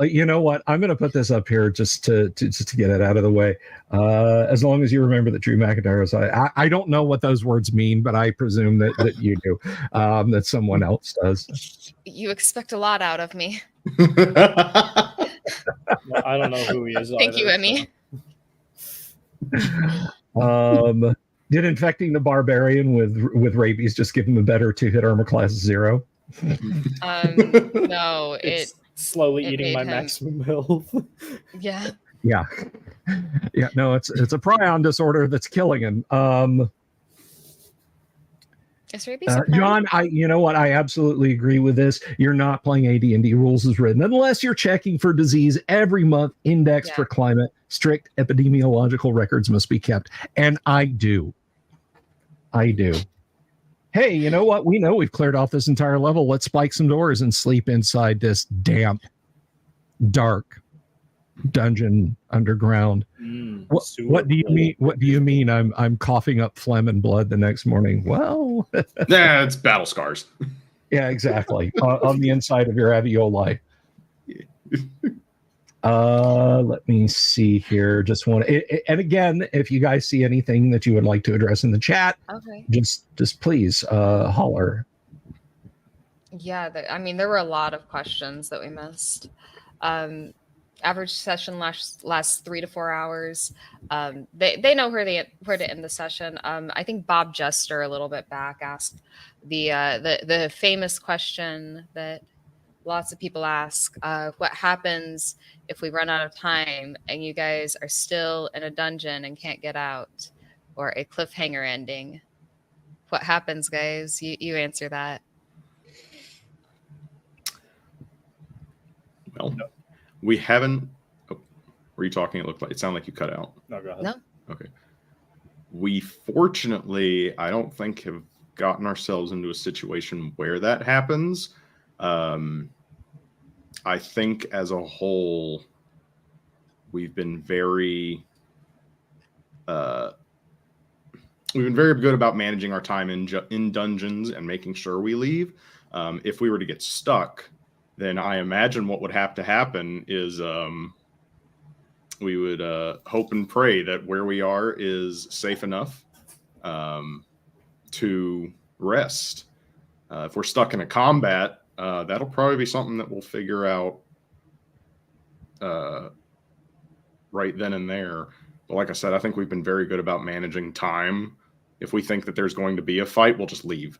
You know what? I'm going to put this up here just to get it out of the way. As long as you remember that Drew McIntyre is, I don't know what those words mean, but I presume that you do, that someone else does. You expect a lot out of me. I don't know who he is. Thank you, Emmy. Did infecting the barbarian with rabies just give him a better 2-hit armor class 0? No, it's slowly eating my maximum health. Yeah. No, it's a prion disorder that's killing him. Is rabies John, you know what? I absolutely agree with this. You're not playing AD&D rules as written unless you're checking for disease every month, index for climate, strict epidemiological records must be kept. And I do. Hey, you know what? We know we've cleared off this entire level. Let's spike some doors and sleep inside this damp, dark dungeon underground. What do you mean? What do you mean? I'm coughing up phlegm and blood the next morning. Well, yeah, it's battle scars. Yeah, exactly. On the inside of your alveoli. Let me see here. Just want and again, if you guys see anything that you would like to address in the chat, just please holler. Yeah, I mean, there were a lot of questions that we missed. Average session lasts 3 to 4 hours. They know where to end the session. I think Bob Jester a little bit back asked the famous question that lots of people ask: what happens if we run out of time and you guys are still in a dungeon and can't get out, or a cliffhanger ending? What happens, guys? You answer that. Well, we haven't. Oh, were you talking? It sounded like you cut out. No, go ahead. No. Okay. We fortunately, I don't think, have gotten ourselves into a situation where that happens. I think as a whole, we've been very good about managing our time in dungeons and making sure we leave. If we were to get stuck, then I imagine what would have to happen is we would hope and pray that where we are is safe enough to rest. If we're stuck in a combat, that'll probably be something that we'll figure out right then and there. But like I said, I think we've been very good about managing time. If we think that there's going to be a fight, we'll just leave.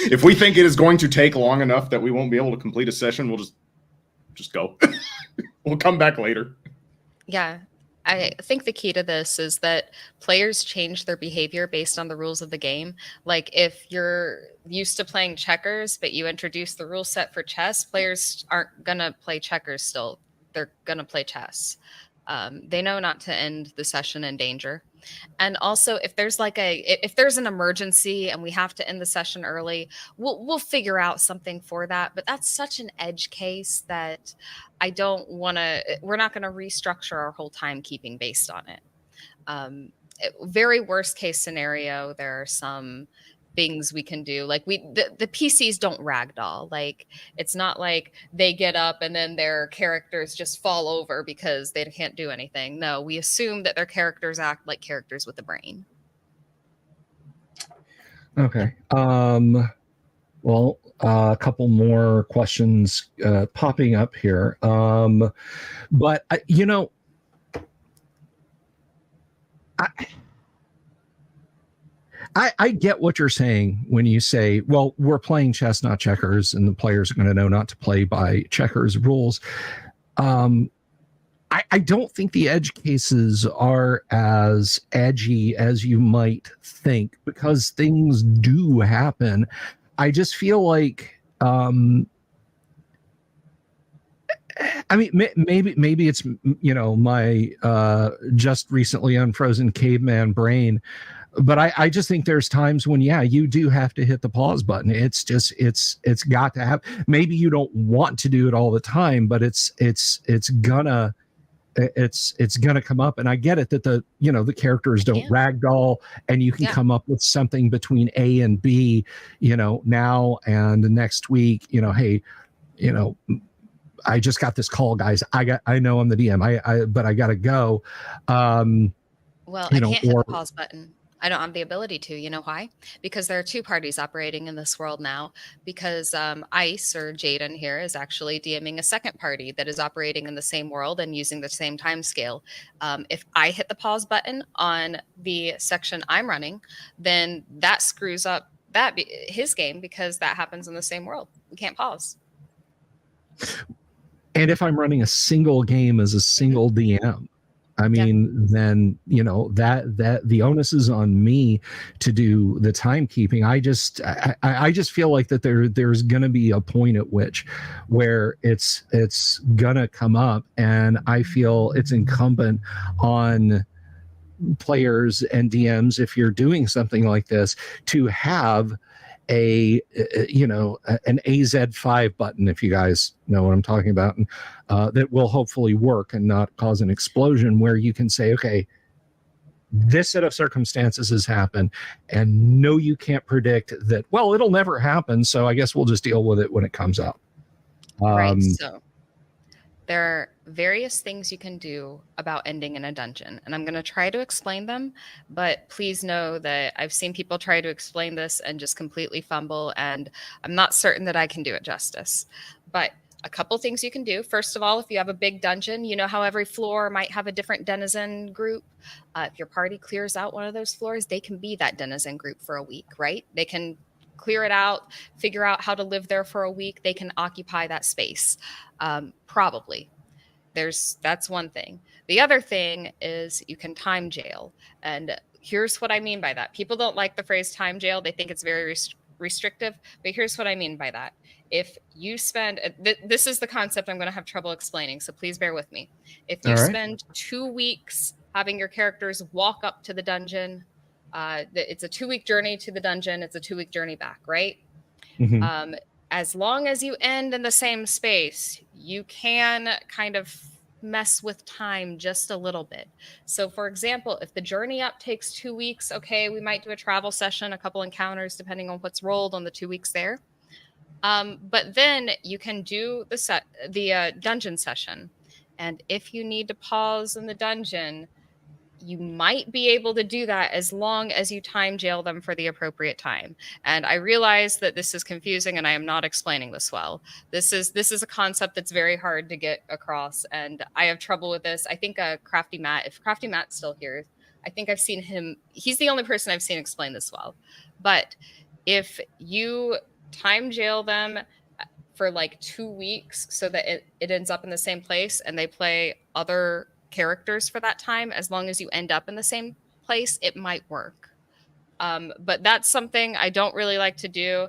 If we think it is going to take long enough that we won't be able to complete a session, we'll just go. We'll come back later. Yeah. I think the key to this is that players change their behavior based on the rules of the game. Like if you're used to playing checkers, but you introduce the rule set for chess, players aren't going to play checkers still. They're going to play chess. They know not to end the session in danger. And also, if there's if there's an emergency and we have to end the session early, we'll figure out something for that. But that's such an edge case that I don't want to. We're not going to restructure our whole timekeeping based on it. Very worst case scenario, there are some things we can do. Like the PCs don't ragdoll. Like it's not like they get up and then their characters just fall over because they can't do anything. No, we assume that their characters act like characters with a brain. Okay. Well, a couple more questions popping up here. But you know, I get what you're saying when you say, well, we're playing chess, not checkers, and the players are going to know not to play by checkers rules. I don't think the edge cases are as edgy as you might think, because things do happen. I just feel like, I mean, maybe it's, you know, my just recently unfrozen caveman brain, but I just think there's times when, yeah, you do have to hit the pause button. It's just, it's got to have, maybe you don't want to do it all the time, but it's gonna come up. And I get it that the characters don't ragdoll, and you can come up with something between A and B, now and next week, hey, I just got this call, guys. I know I'm the DM, but I gotta go. Well, I can't hit the pause button. I don't have the ability to. You know why? Because there are two parties operating in this world now. Because Ice, or Jaden here, is actually DMing a second party that is operating in the same world and using the same time scale. If I hit the pause button on the section I'm running, then that screws up his game, because that happens in the same world. We can't pause. And if I'm running a single game as a single DM, I mean, then, that the onus is on me to do the timekeeping. I just feel like that there's going to be a point at which where it's going to come up, and I feel it's incumbent on players and DMs, if you're doing something like this, to have an AZ5 button, if you guys know what I'm talking about, and that will hopefully work and not cause an explosion, where you can say, okay, this set of circumstances has happened, and no, you can't predict that. Well, it'll never happen, so I guess we'll just deal with it when it comes up. Right. So there are various things you can do about ending in a dungeon, and I'm going to try to explain them, but please know that I've seen people try to explain this and just completely fumble, and I'm not certain that I can do it justice. But a couple things you can do. First of all, if you have a big dungeon, you know how every floor might have a different denizen group. If your party clears out one of those floors, they can be that denizen group for a week, right? They can clear it out, figure out how to live there for a week. They can occupy that space. Probably. That's one thing. The other thing is you can time jail. And here's what I mean by that. People don't like the phrase time jail. They think it's very restrictive, but here's what I mean by that. If you spend, this is the concept I'm going to have trouble explaining, so please bear with me. If you spend 2 weeks having your characters walk up to the dungeon, it's a 2-week journey to the dungeon. It's a 2-week journey back, right? Mm-hmm. As long as you end in the same space, you can kind of mess with time just a little bit. So for example, if the journey up takes 2 weeks, okay, we might do a travel session, a couple encounters, depending on what's rolled on the 2 weeks there. But then you can do the dungeon session. And if you need to pause in the dungeon, you might be able to do that as long as you time jail them for the appropriate time. And I realize that this is confusing and I am not explaining this well. This is a concept that's very hard to get across, and I have trouble with this. I think Crafty Matt, if Crafty Matt's still here, I think I've seen him. He's the only person I've seen explain this well. But if you time jail them for like 2 weeks so that it ends up in the same place, and they play other characters for that time, as long as you end up in the same place, it might work. But that's something I don't really like to do.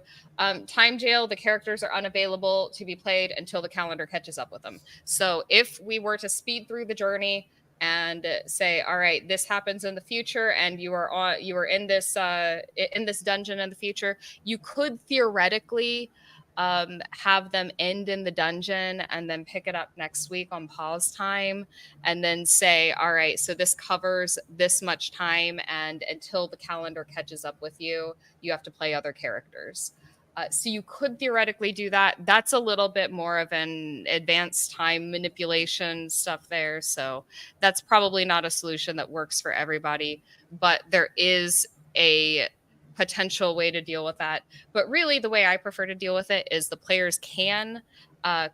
Time jail, the characters are unavailable to be played until the calendar catches up with them. So if we were to speed through the journey, and say, all right, this happens in the future, and you are in this dungeon in the future. You could theoretically have them end in the dungeon and then pick it up next week on pause time, and then say, all right, so this covers this much time, and until the calendar catches up with you, you have to play other characters. So you could theoretically do that. That's a little bit more of an advanced time manipulation stuff there. So that's probably not a solution that works for everybody, but there is a potential way to deal with that. But really, the way I prefer to deal with it is the players can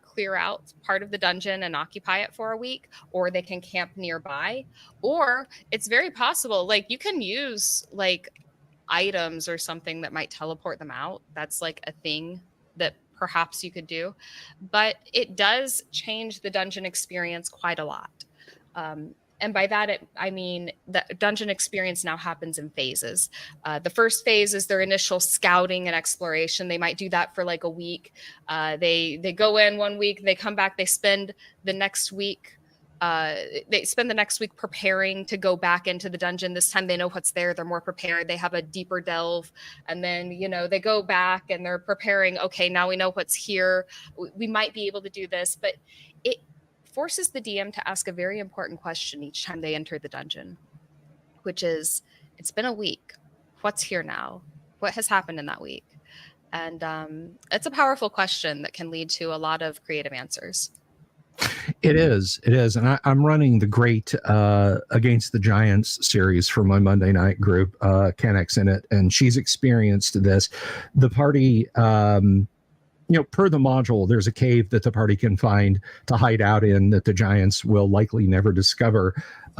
clear out part of the dungeon and occupy it for a week, or they can camp nearby, or it's very possible, like, you can use like items or something that might teleport them out. That's like a thing that perhaps you could do, but it does change the dungeon experience quite a lot. And by that, I mean the dungeon experience now happens in phases. The first phase is their initial scouting and exploration. They might do that for like a week. They go in 1 week, they come back, they spend the next week preparing to go back into the dungeon. This time they know what's there. They're more prepared. They have a deeper delve. And then, they go back and they're preparing. Okay, now we know what's here. We might be able to do this. But it forces the DM to ask a very important question each time they enter the dungeon, which is, it's been a week. What's here now? What has happened in that week? And it's a powerful question that can lead to a lot of creative answers. It is. And I'm running the Great Against the Giants series for my Monday night group, Kennex in it, and she's experienced this. The party, per the module, there's a cave that the party can find to hide out in that the giants will likely never discover,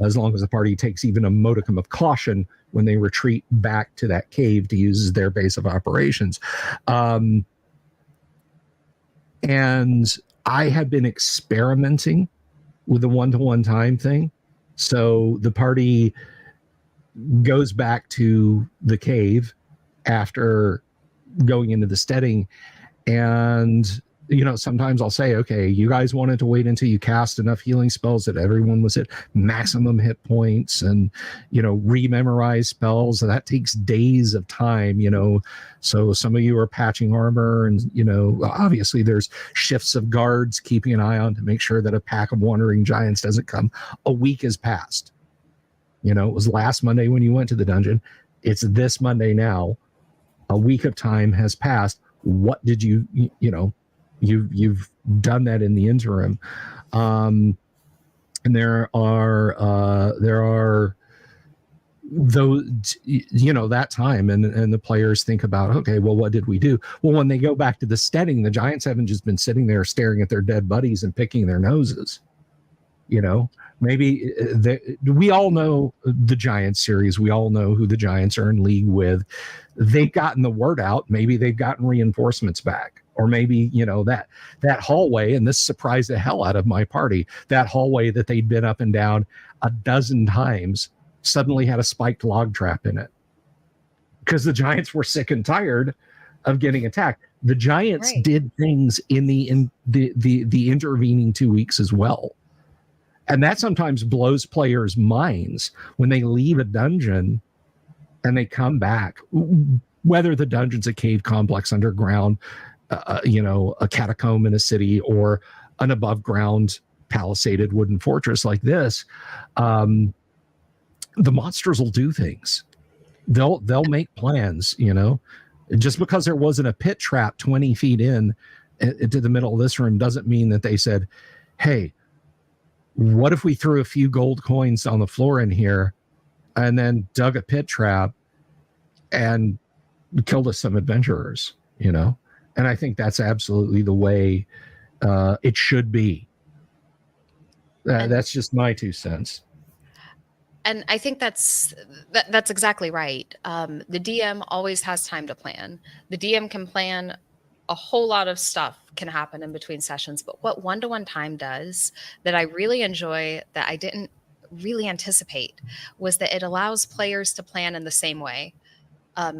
as long as the party takes even a modicum of caution when they retreat back to that cave to use as their base of operations. And I have been experimenting with the one-to-one time thing. So the party goes back to the cave after going into the steading. And, sometimes I'll say, okay, you guys wanted to wait until you cast enough healing spells that everyone was at maximum hit points and, rememorize spells. And that takes days of time, so some of you are patching armor and, obviously there's shifts of guards keeping an eye on to make sure that a pack of wandering giants doesn't come. A week has passed. It was last Monday when you went to the dungeon. It's this Monday now. A week of time has passed. What did you've done that in the interim. And there are those, that time and the players think about, okay, well, what did we do? Well, when they go back to the steading, the giants haven't just been sitting there staring at their dead buddies and picking their noses. Maybe we all know the Giants series. We all know who the Giants are in league with. They've gotten the word out. Maybe they've gotten reinforcements back. Or maybe, that hallway, and this surprised the hell out of my party, that hallway that they'd been up and down a dozen times suddenly had a spiked log trap in it. Because the Giants were sick and tired of getting attacked. The Giants did things in the intervening 2 weeks as well. And that sometimes blows players' minds when they leave a dungeon and they come back, whether the dungeon's a cave complex underground, a catacomb in a city, or an above ground palisaded wooden fortress like this. The monsters will do things. They'll make plans, just because there wasn't a pit trap 20 feet in into the middle of this room doesn't mean that they said, hey, what if we threw a few gold coins on the floor in here and then dug a pit trap and killed us some adventurers, And I think that's absolutely the way it should be. That's just my 2 cents. And I think that's exactly right. The DM always has time to plan. The DM can plan a whole lot of stuff can happen in between sessions, but what one-to-one time does that I really enjoy, that I didn't really anticipate, was that it allows players to plan in the same way.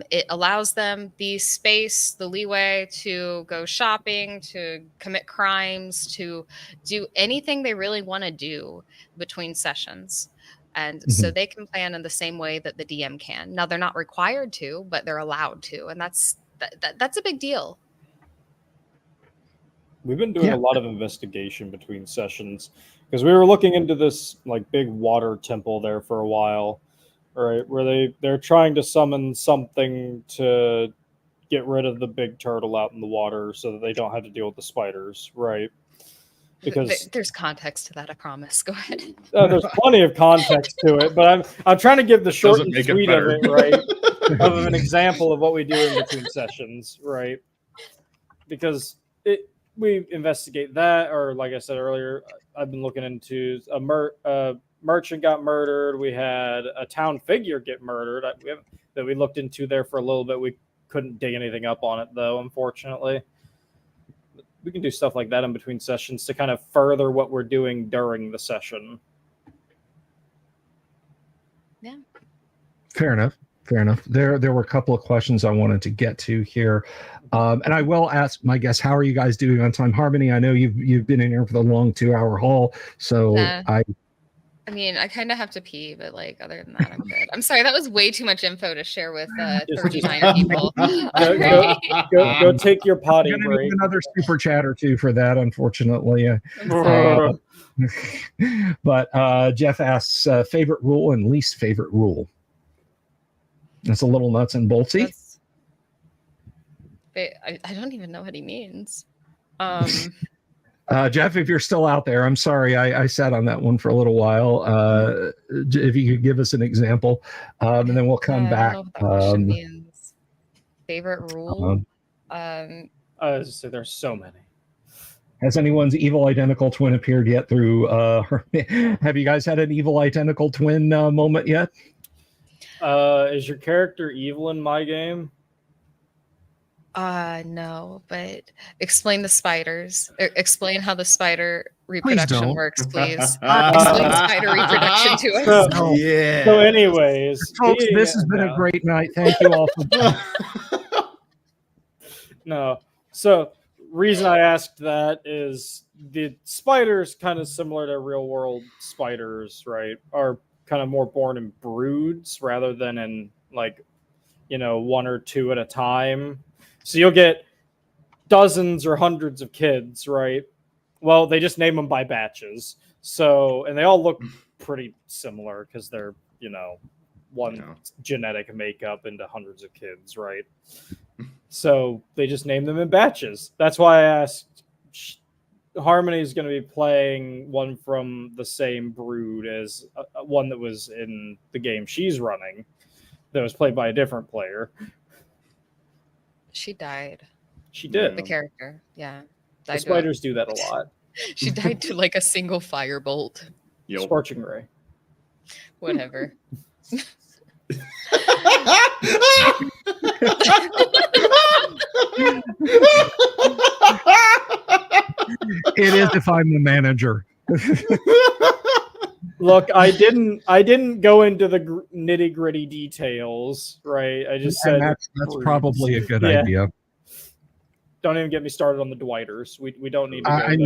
It allows them the space, the leeway to go shopping, to commit crimes, to do anything they really want to do between sessions. And so they can plan in the same way that the DM can. Now, they're not required to, but they're allowed to. And that's a big deal. We've been doing a lot of investigation between sessions because we were looking into this like big water temple there for a while, right? Where they're trying to summon something to get rid of the big turtle out in the water so that they don't have to deal with the spiders, right? Because there's context to that, I promise. Go ahead. There's plenty of context to it, but I'm trying to give the short and sweet of it, right? Of an example of what we do in between sessions, right? Because we investigate that, or like I said earlier, I've been looking into a merchant got murdered. We had a town figure get murdered that we looked into there for a little bit. We couldn't dig anything up on it, though, unfortunately. We can do stuff like that in between sessions to kind of further what we're doing during the session. Yeah. Fair enough. There were a couple of questions I wanted to get to here. And I will ask my guests, how are you guys doing on time? Harmony, I know you've been in here for the long 2-hour haul. So I mean, I kind of have to pee, but like other than that, I'm good. I'm sorry, that was way too much info to share with 39 people. Go take your potty break. Need another super chat or two for that, unfortunately. But Jeff asks, favorite rule and least favorite rule. That's a little nuts and boltsy. I don't even know what he means. Jeff, if you're still out there, I'm sorry. I sat on that one for a little while. If you could give us an example, and then we'll come back. I don't know what that question means. Favorite rule? So there's so many. Has anyone's evil identical twin appeared yet through have you guys had an evil identical twin moment yet? Is your character evil in my game? No, but explain the spiders. Explain how the spider reproduction works, please. Explain spider reproduction to us. So anyways, folks, this has been a great night. Thank you all for No. So reason I asked that is the spiders, kind of similar to real world spiders, right, are kind of more born in broods rather than in like, one or two at a time. So you'll get dozens or hundreds of kids, right? Well, they just name them by batches. So, and they all look pretty similar because they're, one genetic makeup into hundreds of kids, right? So they just name them in batches. That's why I asked. Harmony is going to be playing one from the same brood as one that was in the game she's running that was played by a different player. She died. She did. The character, yeah. The spiders do that a lot. She died to like a single firebolt. Yep. Scorching ray. Whatever. It is if I'm the manager. Look, I didn't go into the nitty gritty details, right? I just said that's probably a good idea. Don't even get me started on the Dwighters. We don't need to go there.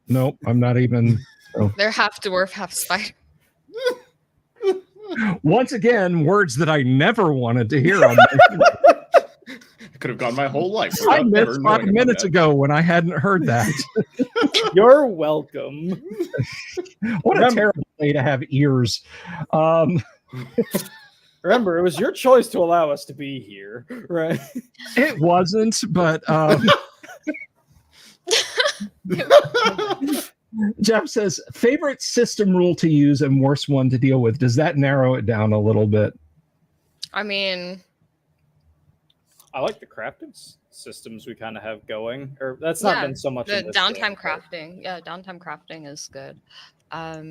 Nope. I'm not even. They're half dwarf, half spider. Once again, words that I never wanted to hear on I could have gone my whole life. I missed 5 minutes ago when I hadn't heard that. You're welcome. What a terrible way to have ears. Remember, it was your choice to allow us to be here, right? It wasn't, but Jeff says, favorite system rule to use and worst one to deal with. Does that narrow it down a little bit? I mean, I like the crafting systems we kind of have going. Or that's not been so much the in this downtime game, crafting. Yeah, downtime crafting is good. I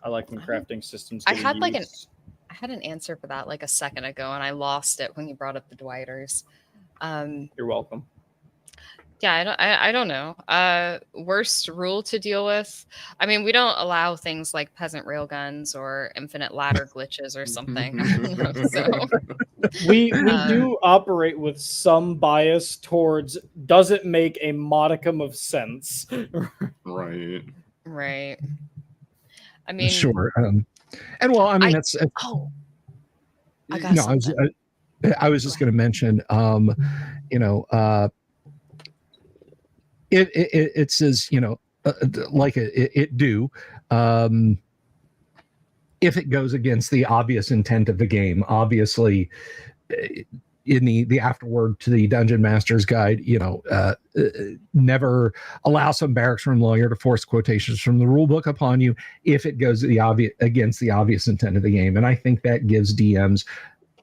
like when crafting systems. I had an answer for that like a second ago, and I lost it when you brought up the Dwighters. You're welcome. Yeah, I don't know. Worst rule to deal with. I mean, we don't allow things like peasant railguns or infinite ladder glitches or something. I don't know. So We do operate with some bias towards does it make a modicum of sense? Right. right. I mean, Sure. And well, I mean, it's I got something. I was just going to mention, you know, it says, you know, like it do, if it goes against the obvious intent of the game. Obviously, in the afterword to the Dungeon Master's Guide, you know, never allow some barracks room lawyer to force quotations from the rule book upon you if it goes against the obvious intent of the game. And I think that gives DMs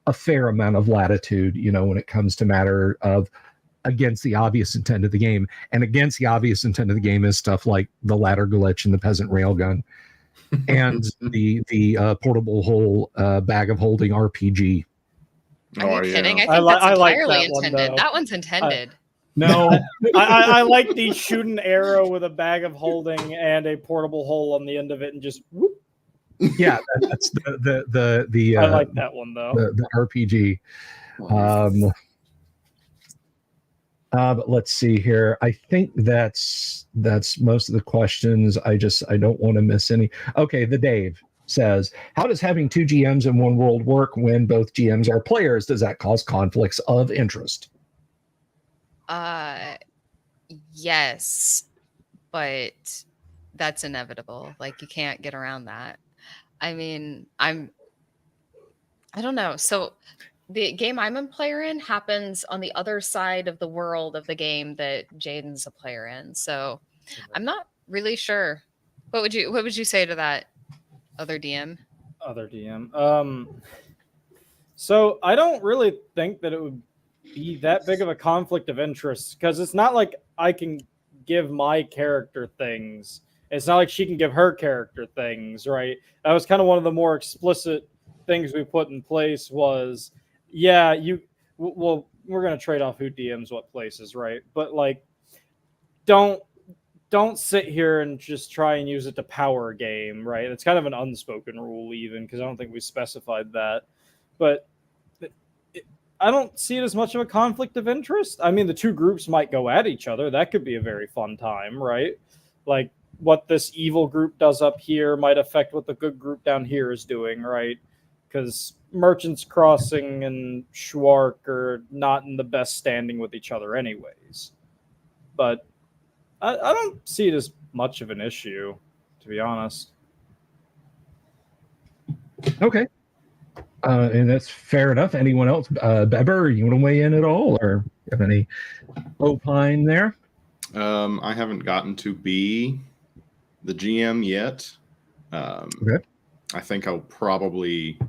a fair amount of latitude, you know, when it comes to matter of against the obvious intent of the game. And against the obvious intent of the game is stuff like the ladder glitch and the peasant railgun and the portable hole bag of holding RPG. Are you kidding? Yeah. I think that's I like entirely that one, intended. though. That one's intended. No, I like the shoot an arrow with a bag of holding and a portable hole on the end of it and just whoop. Yeah, that's the I like that one though. The RPG. But let's see here. I think that's most of the questions. I don't want to miss any. Okay, the Dave says, how does having two GMs in one world work when both GMs are players? Does that cause conflicts of interest? Yes, but that's inevitable. Like, you can't get around that. I mean, I don't know. So the game I'm a player in happens on the other side of the world of the game that Jaden's a player in. So I'm not really sure. What would you say to that, other DM? Other DM. So I don't really think that it would be that big of a conflict of interest because it's not like I can give my character things. It's not like she can give her character things, right? That was kind of one of the more explicit things we put in place was, yeah, well, we're going to trade off who DMs what places, right? But like, don't sit here and just try and use it to power a game, right? It's kind of an unspoken rule even because I don't think we specified that. But I don't see it as much of a conflict of interest. I mean, the two groups might go at each other. That could be a very fun time, right? Like what this evil group does up here might affect what the good group down here is doing, right? Because Merchants Crossing and Schwark are not in the best standing with each other anyways. But I don't see it as much of an issue, to be honest. Okay. And that's fair enough. Anyone else? Beber, you want to weigh in at all, or have any opine there? I haven't gotten to be the GM yet. Okay. I think I'll probably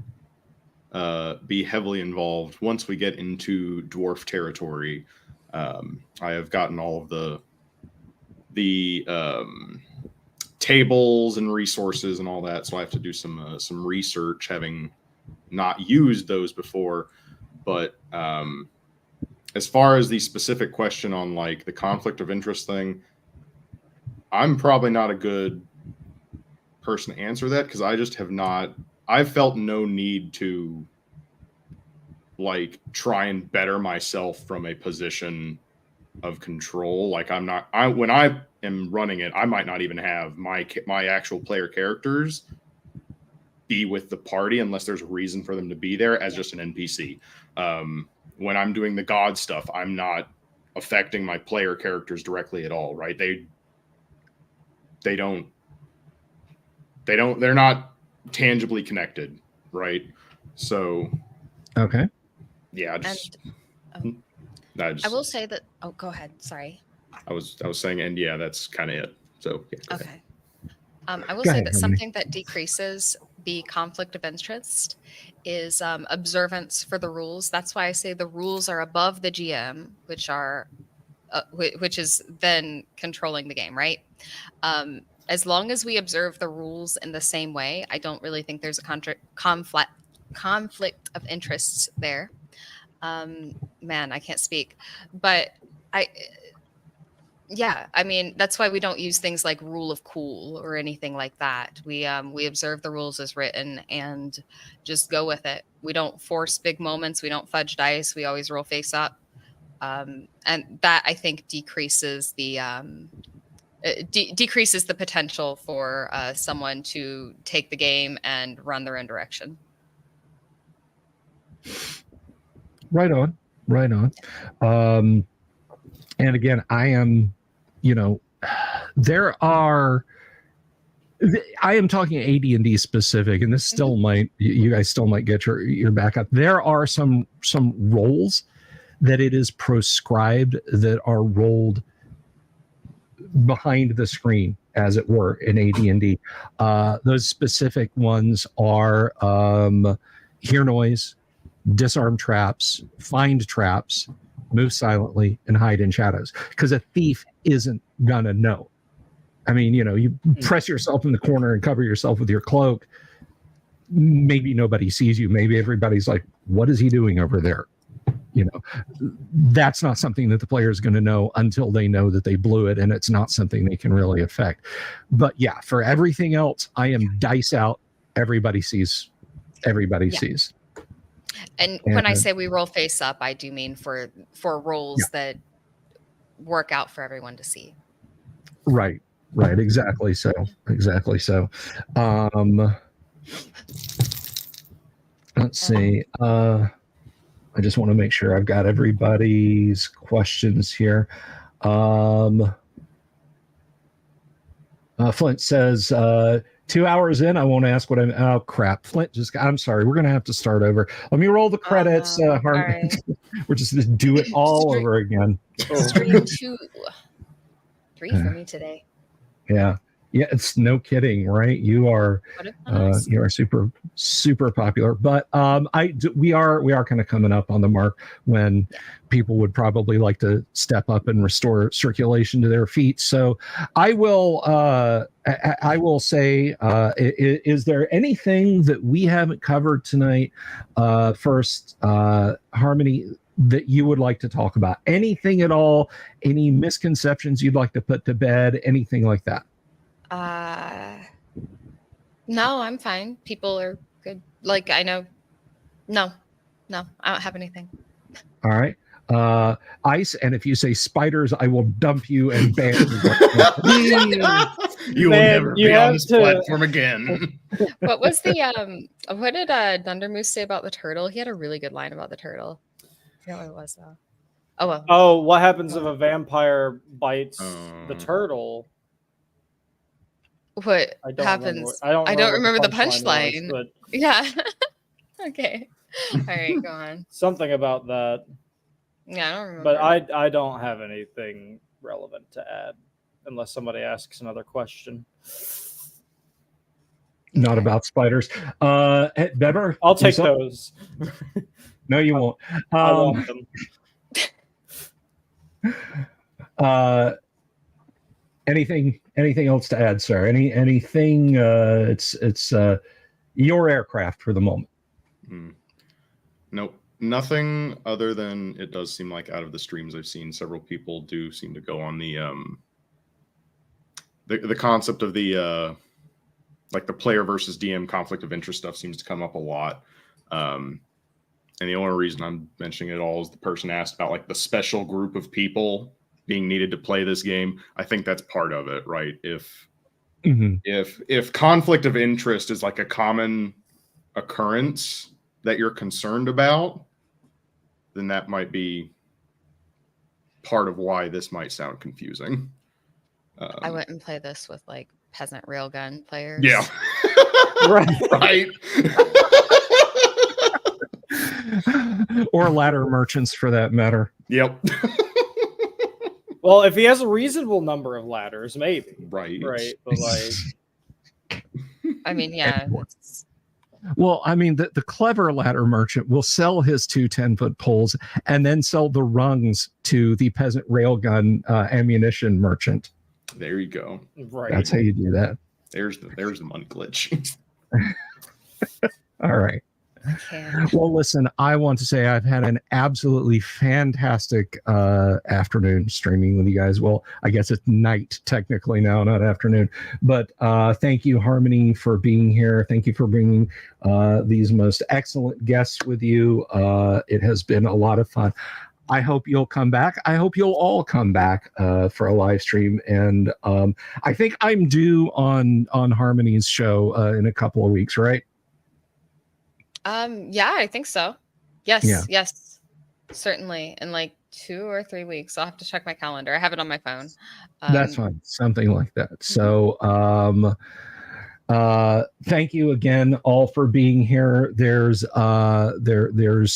be heavily involved once we get into dwarf territory. I have gotten all of the tables and resources and all that, so I have to do some research, having not used those before. But as far as the specific question on like the conflict of interest thing, I'm probably not a good person to answer that because I just have not. I've felt no need to like try and better myself from a position of control. Like when I am running it, I might not even have my actual player characters be with the party unless there's a reason for them to be there as just an NPC. When I'm doing the god stuff, I'm not affecting my player characters directly at all, right? They're not tangibly connected, right? So okay. Yeah, I will say that. Oh, go ahead. Sorry. I was saying, and yeah, that's kind of it. So yeah, go ahead. I will say that something that decreases the conflict of interest is observance for the rules. That's why I say the rules are above the GM, which is then controlling the game, right? As long as we observe the rules in the same way, I don't really think there's a conflict of interests there. Man, I can't speak, but Yeah, I mean, that's why we don't use things like rule of cool or anything like that. We observe the rules as written and just go with it. We don't force big moments. We don't fudge dice. We always roll face up. And that, I think, decreases the decreases the potential for someone to take the game and run their own direction. Right on. And again, I am, I am talking AD&D specific, and this still might, you guys still might get your back up. There are some roles that it is prescribed that are rolled behind the screen, as it were, in AD&D. Those specific ones are hear noise, disarm traps, find traps, move silently, and hide in shadows. Because a thief isn't gonna know. I mean, you press yourself in the corner and cover yourself with your cloak. Maybe nobody sees you. Maybe everybody's like, what is he doing over there? That's not something that the player is going to know until they know that they blew it, and it's not something they can really affect. But yeah, for everything else, I am dice out. Everybody sees. Sees. And when I say we roll face up, I do mean for roles that work out for everyone to see. Right. Exactly so. Let's see. I just want to make sure I've got everybody's questions here. Flint says, 2 hours in, I won't ask what I'm. Oh crap! Flint I'm sorry. We're gonna have to start over. Let me roll the credits. Right. We're just gonna do it all over again. Stream 2, 3 for me today. Yeah, it's no kidding, right? You are super popular. But we are kind of coming up on the mark when people would probably like to step up and restore circulation to their feet. So I will say, is there anything that we haven't covered tonight? First, Harmony, that you would like to talk about? Anything at all? Any misconceptions you'd like to put to bed? Anything like that? No, I'm fine. People are good. Like, I know. No, I don't have anything. All right. Ice, and if you say spiders, I will dump you and ban you. You will never be on this platform again. What was the what did Dundermoose say about the turtle? He had a really good line about the turtle. I forgot what it was though. Oh well. Oh, what happens if a vampire bites the turtle? What happens? I don't remember the punchline. But yeah. Okay. All right, go on. Something about that. Yeah, I don't remember. But I don't have anything relevant to add unless somebody asks another question. Not about spiders. Beber? I'll take those. No, you won't. I want them. Anything else to add, sir? Anything? It's your aircraft for the moment. Nope. Nothing other than it does seem like out of the streams I've seen, several people do seem to go on the concept of the like the player versus DM conflict of interest stuff seems to come up a lot. And the only reason I'm mentioning it all is the person asked about like the special group of people being needed to play this game. I think that's part of it, right? If conflict of interest is like a common occurrence that you're concerned about, then that might be part of why this might sound confusing. I wouldn't play this with like peasant railgun players. Yeah. right. Or ladder merchants for that matter. Yep. Well, if he has a reasonable number of ladders, maybe. Right. But like, I mean, yeah. Well, I mean, the clever ladder merchant will sell his 2 10-foot poles and then sell the rungs to the peasant railgun ammunition merchant. There you go. Right. That's how you do that. There's the money glitch. All right. I can. Well, listen, I want to say I've had an absolutely fantastic afternoon streaming with you guys. Well, I guess it's night technically now, not afternoon. But thank you, Harmony, for being here. Thank you for bringing these most excellent guests with you. It has been a lot of fun. I hope you'll come back. I hope you'll all come back for a live stream. And I think I'm due on Harmony's show in a couple of weeks, right? Yeah, I think so. Yes, Yeah. yes, certainly. In like 2 or 3 weeks. I'll have to check my calendar. I have it on my phone. That's fine. Something like that. So thank you again all for being here. There's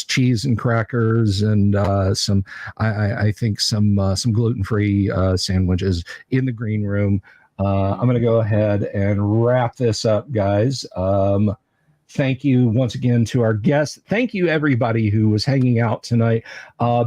cheese and crackers and some I think some gluten-free sandwiches in the green room. I'm gonna go ahead and wrap this up, guys. Thank you once again to our guests. Thank you, everybody who was hanging out tonight.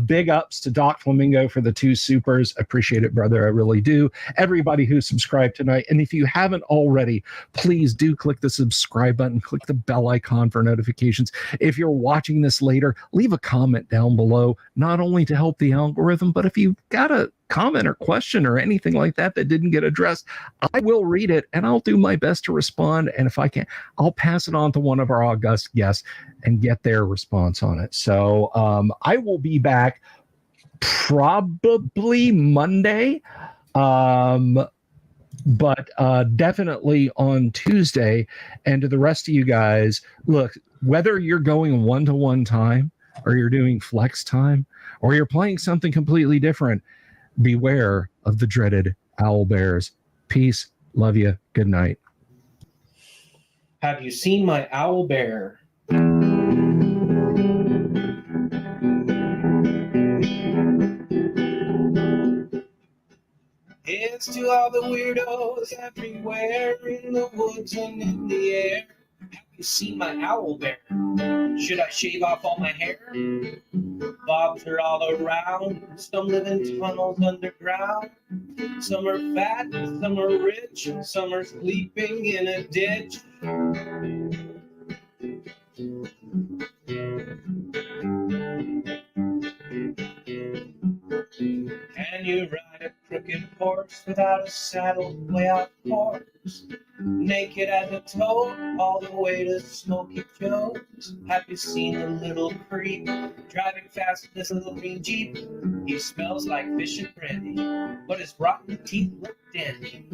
Big ups to Doc Flamingo for the 2 supers. Appreciate it, brother. I really do. Everybody who subscribed tonight. And if you haven't already, please do click the subscribe button, click the bell icon for notifications. If you're watching this later, leave a comment down below, not only to help the algorithm, but if you've got a comment or question or anything like that that didn't get addressed, I will read it and I'll do my best to respond. And if I can, I'll pass it on to one of our august guests and get their response on it. So I will be back probably Monday, but definitely on Tuesday. And to the rest of you guys, look, whether you're going 1-to-1 time or you're doing flex time or you're playing something completely different, beware of the dreaded owl bears. Peace. Love you. Good night. Have you seen my owl bear? It's to all the weirdos everywhere in the woods and in the air. Have you seen my owl bear? Should I shave off all my hair? Bobs are all around. Some live in tunnels underground. Some are fat, some are rich, some are sleeping in a ditch. Can you ride a crooked horse without a saddle way out course? Naked as a toad, all the way to Smoky Joe's. Have you seen the little creep driving fast in this little green Jeep? He smells like fish and brandy, but his rotten teeth look dandy.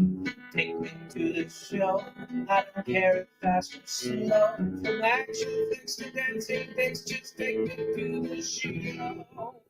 Take me to the show, I don't care if fast or slow. From action flicks to dancing things, just take me to the show.